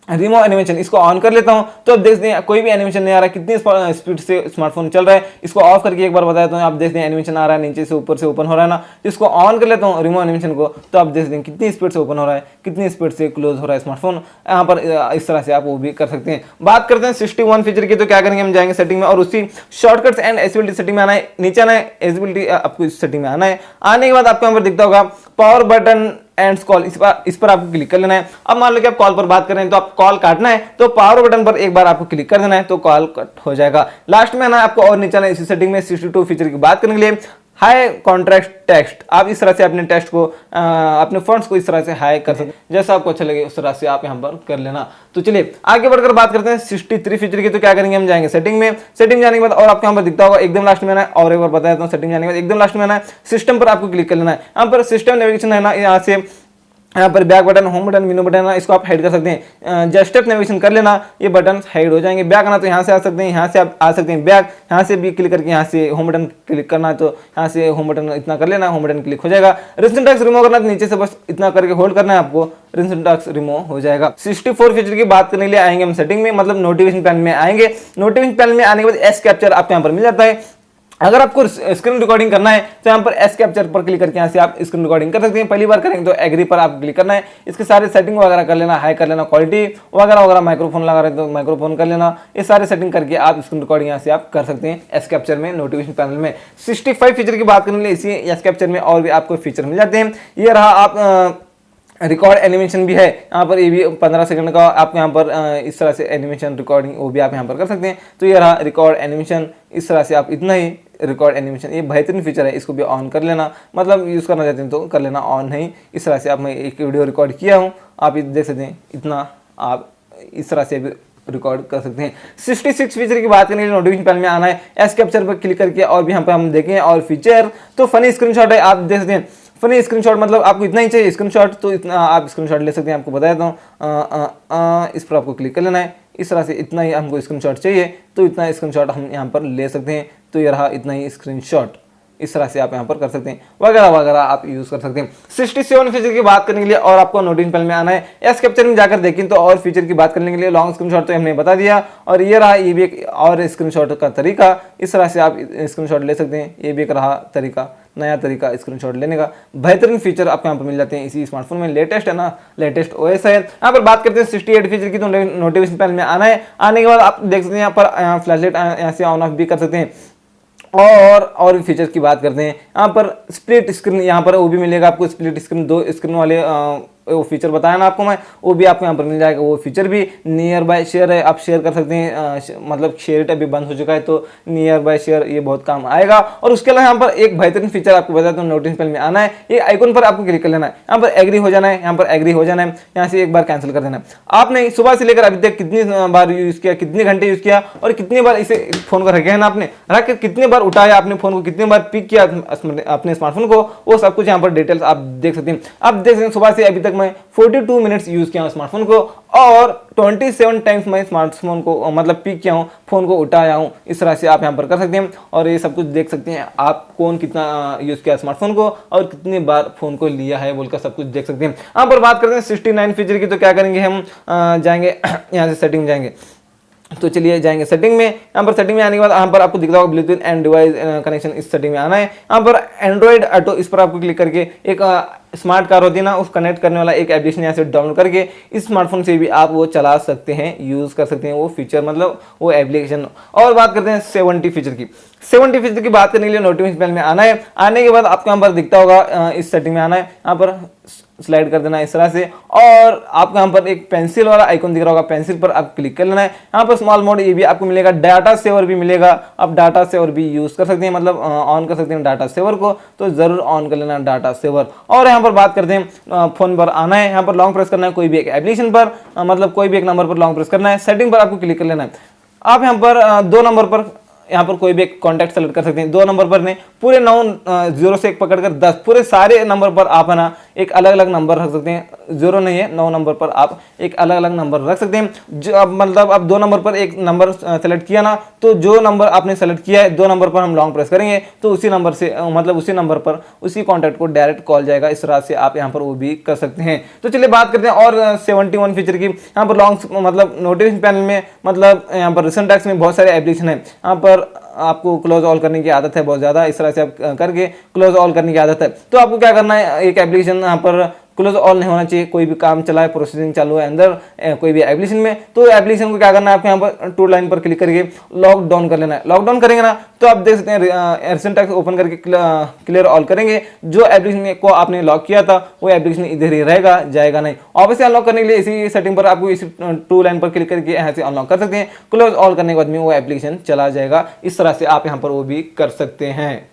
रिमूव एनिमेशन, इसको ऑन कर लेता हूं तो अब देखते हैं कोई भी एनिमेशन नहीं आ रहा है। कितनी स्पीड से स्मार्टफोन चल रहा है, इसको ऑफ करके एक बार बताया तो आप देखते हैं एनिमेशन आ रहा है, नीचे से ऊपर से ओपन हो रहा है ना। तो इसको ऑन कर लेता हूं रिमूव एनिमेशन को, तो आप देखते हैं कितनी स्पीड से ओपन हो रहा है, कितनी स्पीड से क्लोज हो रहा है स्मार्टफोन। यहाँ पर इस तरह से आप वो भी कर सकते हैं। बात करते हैं 61 फीचर की। तो क्या करेंगे, हम जाएंगे सेटिंग में और उसी शॉर्टकट्स एंड एसेसिबिलिटी सेटिंग में आना है। नीचे आना है, एसेसिबिलिटी आपको इस सेटिंग में आना है। आने के बाद आपको यहाँ पर दिखता होगा पावर बटन एंड्स कॉल, इस पर आपको क्लिक कर लेना है। अब मान लो कि आप कॉल पर बात कर रहे हैं तो आप कॉल काटना है तो पावर बटन पर एक बार आपको क्लिक कर देना है तो कॉल कट हो जाएगा। लास्ट में आना है आपको और नीचे आना है इसी सेटिंग में 62 फीचर की बात करने के लिए हाई कॉन्ट्रास्ट टेक्स्ट, आप इस तरह से अपने टेक्स्ट को अपने फॉन्ट्स को इस तरह से हाई कर सकते हैं, जैसा आपको अच्छा लगे उस तरह से आप यहाँ पर कर लेना। तो चलिए आगे बढ़कर बात करते हैं 63 फीचर की। तो क्या करेंगे, हम जाएंगे सेटिंग में। सेटिंग जाने के बाद और आपको यहाँ पर दिखता होगा एकदम लास्ट में आना है और एक बार बता देता हूँ, सेटिंग जाने के बाद एकदम लास्ट में आना है, सिस्टम पर आपको क्लिक कर लेना है। यहाँ पर सिस्टम नेविगेशन है ना, यहाँ से यहाँ पर बैक बटन, होम बटन, मेनू बटन है, इसको आप हाइड कर सकते हैं। जस्ट नेविगेशन कर लेना, ये बटन हाइड हो जाएंगे। बैक आना तो यहाँ से आ सकते हैं, यहाँ से आप आ सकते हैं बैक, यहाँ से भी क्लिक करके यहाँ से होम बटन क्लिक करना है तो यहाँ से होम बटन इतना कर लेना, होम बटन क्लिक हो जाएगा। रिसेंट टैक्स रिमूव करना तो नीचे से बस इतना करके होल्ड करना है आपको, रिसेंट टैक्स रिमूव हो जाएगा। 64 फीचर की बात करने के लिए आएंगे हम सेटिंग में, मतलब नोटिफिकेशन पैनल में आएंगे। नोटिफिकेशन पैनल में आने के बाद एस कैप्चर आपको यहाँ पर मिल जाता है। अगर आपको स्क्रीन रिकॉर्डिंग करना है तो यहाँ पर एस कैप्चर पर क्लिक करके यहाँ से आप स्क्रीन रिकॉर्डिंग कर सकते हैं। पहली बार करेंगे तो एग्री पर आप क्लिक करना है, इसके सारे सेटिंग वगैरह कर लेना, हाई कर लेना, क्वालिटी वगैरह वगैरह, माइक्रोफोन लगा रहे तो माइक्रोफोन कर लेना, ये सारे सेटिंग करके आप स्क्रीन रिकॉर्डिंग यहाँ से आप कर सकते हैं एस कैप्चर में, नोटिफिकेशन पैनल में। 65 फीचर की बात करने के लिए इसी एस कैप्चर में और भी आपको फीचर मिल जाते हैं। ये रहा आप रिकॉर्ड एनिमेशन भी है यहाँ पर, ये भी 15 सेकंड का आप यहाँ पर इस तरह से एनिमेशन रिकॉर्डिंग वो भी आप यहाँ पर कर सकते हैं। तो ये रहा रिकॉर्ड एनिमेशन, इस तरह से आप इतना ही रिकॉर्ड एनिमेशन, ये बेहतरीन फीचर है, इसको भी ऑन कर लेना, मतलब यूज़ करना चाहते हैं तो कर लेना, ऑन नहीं। इस तरह से आप, मैं एक वीडियो रिकॉर्ड किया हूँ, आप देख सकते हैं, इतना आप इस तरह से भी रिकॉर्ड कर सकते हैं। 66 फीचर की बात करने के लिए नोटिफिकेशन पैनल में आना है, एस कैप्चर पर क्लिक करके और भी यहाँ पर हम देखें और फीचर। तो फनी स्क्रीनशॉट है, आप देख सकते हैं फनी स्क्रीनशॉट, मतलब आपको इतना ही चाहिए स्क्रीनशॉट तो इतना आप स्क्रीनशॉट ले सकते हैं। आपको बताया था इस पर आपको क्लिक कर लेना है, इस तरह से इतना ही हमको स्क्रीनशॉट चाहिए तो इतना स्क्रीनशॉट हम यहाँ पर ले सकते हैं। तो ये रहा इतना ही स्क्रीनशॉट, इस तरह से आप यहाँ पर कर सकते हैं, वगैरह वगैरह आप यूज कर सकते हैं। 67 फीचर की बात करने के लिए और आपको नोटिफिकेशन पैनल में आना है, एस कैप्चर में जाकर देखें तो और फीचर की बात करने के लिए लॉन्ग स्क्रीनशॉट तो हमने बता दिया, और ये रहा, ये भी एक और स्क्रीनशॉट का तरीका, इस तरह से आप स्क्रीनशॉट ले सकते हैं। ये भी एक रहा तरीका, नया तरीका स्क्रीनशॉट लेने का। बेहतरीन फीचर आपको यहाँ पर मिल जाते हैं इसी स्मार्टफोन में, लेटेस्ट है ना, लेटेस्ट ओएस है। यहाँ पर बात करते हैं 68 फीचर की, तो नोटिफिकेशन पैनल में आना है। आने के बाद आप देख सकते हैं यहाँ पर फ्लैशलाइट यहाँ से ऑन ऑफ भी कर सकते हैं। और भी फीचर्स की बात करते हैं, यहाँ पर स्प्लिट स्क्रीन, यहाँ पर वो भी मिलेगा आपको, स्प्लिट स्क्रीन, 2 स्क्रीन वाले वो फीचर बताया ना आपको मैं, वो भी आपको यहाँ पर मिल जाएगा। वो फीचर भी नियर बाय शेयर है, आप शेयर कर सकते हैं, मतलब शेयर इट अभी बंद हो चुका है तो नियर बाय शेयर ये बहुत काम आएगा। और उसके अलावा यहाँ पर एक बेहतरीन फीचर आपको बताता हूँ, नोटिफिकेशन पैनल में आना है, ये आइकन पर आपको क्लिक कर लेना है, यहाँ पर एग्री हो जाना है, यहाँ पर एग्री हो जाना है, यहाँ से एक बार कैंसिल कर देना है। आपने सुबह से लेकर अभी तक कितनी बार यूज किया, कितने घंटे यूज किया, और कितनी बार इसे फोन को रखे है ना आपने, रख कर कितने बार उठाया आपने फोन को, कितनी बार पिक किया अपने स्मार्टफोन को, वो सब कुछ यहाँ पर डिटेल्स आप देख सकते हैं। आप देख सकते हैं सुबह से अभी तक मैं 42 मिनट्स यूज किया हूं स्मार्टफोन को, और 27 टाइम्स मैं स्मार्टफोन को मतलब पिक किया हूं, फोन को उठाया हूं। इस तरह से आप यहां पर कर सकते हैं, और ये सब कुछ देख सकते हैं आप कौन कितना यूज किया स्मार्टफोन को, और कितनी बार फोन को लिया है बोलकर सब कुछ देख सकते हैं। यहाँ पर बात करते हैं 69 फीचर की, तो क्या करेंगे हम, जाएंगे यहाँ से सेटिंग में जाएंगे, तो चलिए जाएंगे सेटिंग में। यहाँ पर सेटिंग में आने के बाद यहाँ पर आपको दिखता होगा ब्लूटूथ एंड डिवाइस कनेक्शन, इस सेटिंग में आना है। यहाँ पर एंड्रॉइड ऑटो, इस पर आपको क्लिक करके एक स्मार्ट कार होती है ना, उस कनेक्ट करने वाला एक एप्लीकेशन यहाँ से डाउनलोड करके इस स्मार्टफोन से भी आप वो चला सकते हैं, यूज कर सकते हैं वो फीचर, मतलब वो एप्लीकेशन। और बात करते हैं 70 फीचर की। 70 फीचर की बात करने के लिए नोटिफिकेशन पैनल में आना है। आने के बाद आपको यहाँ पर दिखता होगा, इस सेटिंग में आना है, यहाँ पर स्लाइड कर देना है इस तरह से, और आपको यहाँ पर एक पेंसिल वाला आइकन दिख रहा होगा, पेंसिल पर आप क्लिक कर लेना है। यहाँ पर स्मॉल मोड ये भी आपको मिलेगा, डाटा सेवर भी मिलेगा, आप डाटा सेवर भी यूज कर सकते हैं, मतलब ऑन कर सकते हैं डाटा सेवर को, तो जरूर ऑन कर लेना डाटा सेवर। और यहाँ पर बात करते हैं, फोन पर आना है, यहाँ पर लॉन्ग प्रेस करना है कोई भी एक एप्लीकेशन पर, मतलब कोई भी एक नंबर पर लॉन्ग प्रेस करना है, सेटिंग पर आपको क्लिक कर लेना है। आप यहाँ पर 2 नंबर पर यहाँ पर कोई भी एक कॉन्टैक्ट सेलेक्ट कर सकते हैं, 2 नंबर पर नहीं, पूरे 9 0 से 1 पकड़कर 10 पूरे सारे नंबर पर आप है ना एक अलग अलग नंबर रख सकते हैं, 0 नहीं है, 9 नंबर पर आप एक अलग अलग नंबर रख सकते हैं। मतलब आप 2 नंबर पर एक नंबर सेलेक्ट किया ना, तो जो नंबर आपने सेलेक्ट किया है 2 नंबर पर हम लॉन्ग प्रेस करेंगे तो उसी नंबर से मतलब उसी नंबर पर उसी कॉन्टैक्ट को डायरेक्ट कॉल जाएगा। इस तरह से आप यहाँ पर वो भी कर सकते हैं। तो चलिए बात करते हैं और 71 फीचर की। यहाँ पर लॉन्ग मतलब नोटिफिकेशन पैनल में, मतलब यहाँ पर रिसेंट टैक्स में बहुत सारे एप्लीकेशन है, यहाँ पर आपको क्लोज ऑल करने की आदत है बहुत ज़्यादा, इस तरह से आप करके क्लोज ऑल करने की आदत है। तो आपको क्या करना है, एक एप्लीकेशन यहाँ पर क्लोज ऑल नहीं होना चाहिए, कोई भी काम चला है, प्रोसेसिंग चालू है अंदर कोई भी एप्लीकेशन में, तो एप्लीकेशन को क्या करना है, आपको यहाँ पर 2 लाइन पर क्लिक करके लॉक डाउन कर लेना है। लॉक डाउन करेंगे ना तो आप देख सकते हैं रिसेंट टैक्स ओपन करके क्लियर ऑल करेंगे, जो एप्लीकेशन को आपने लॉक किया था वो एप्लीकेशन इधर ही रहेगा, जाएगा नहीं। ऑब्वियसली अनलॉक करने के लिए इसी सेटिंग पर आपको इसी 2 लाइन पर क्लिक करके यहाँ से अनलॉक कर सकते हैं। क्लोज ऑल करने के बाद में वो एप्लीकेशन चला जाएगा। इस तरह से आप यहाँ पर वो भी कर सकते हैं।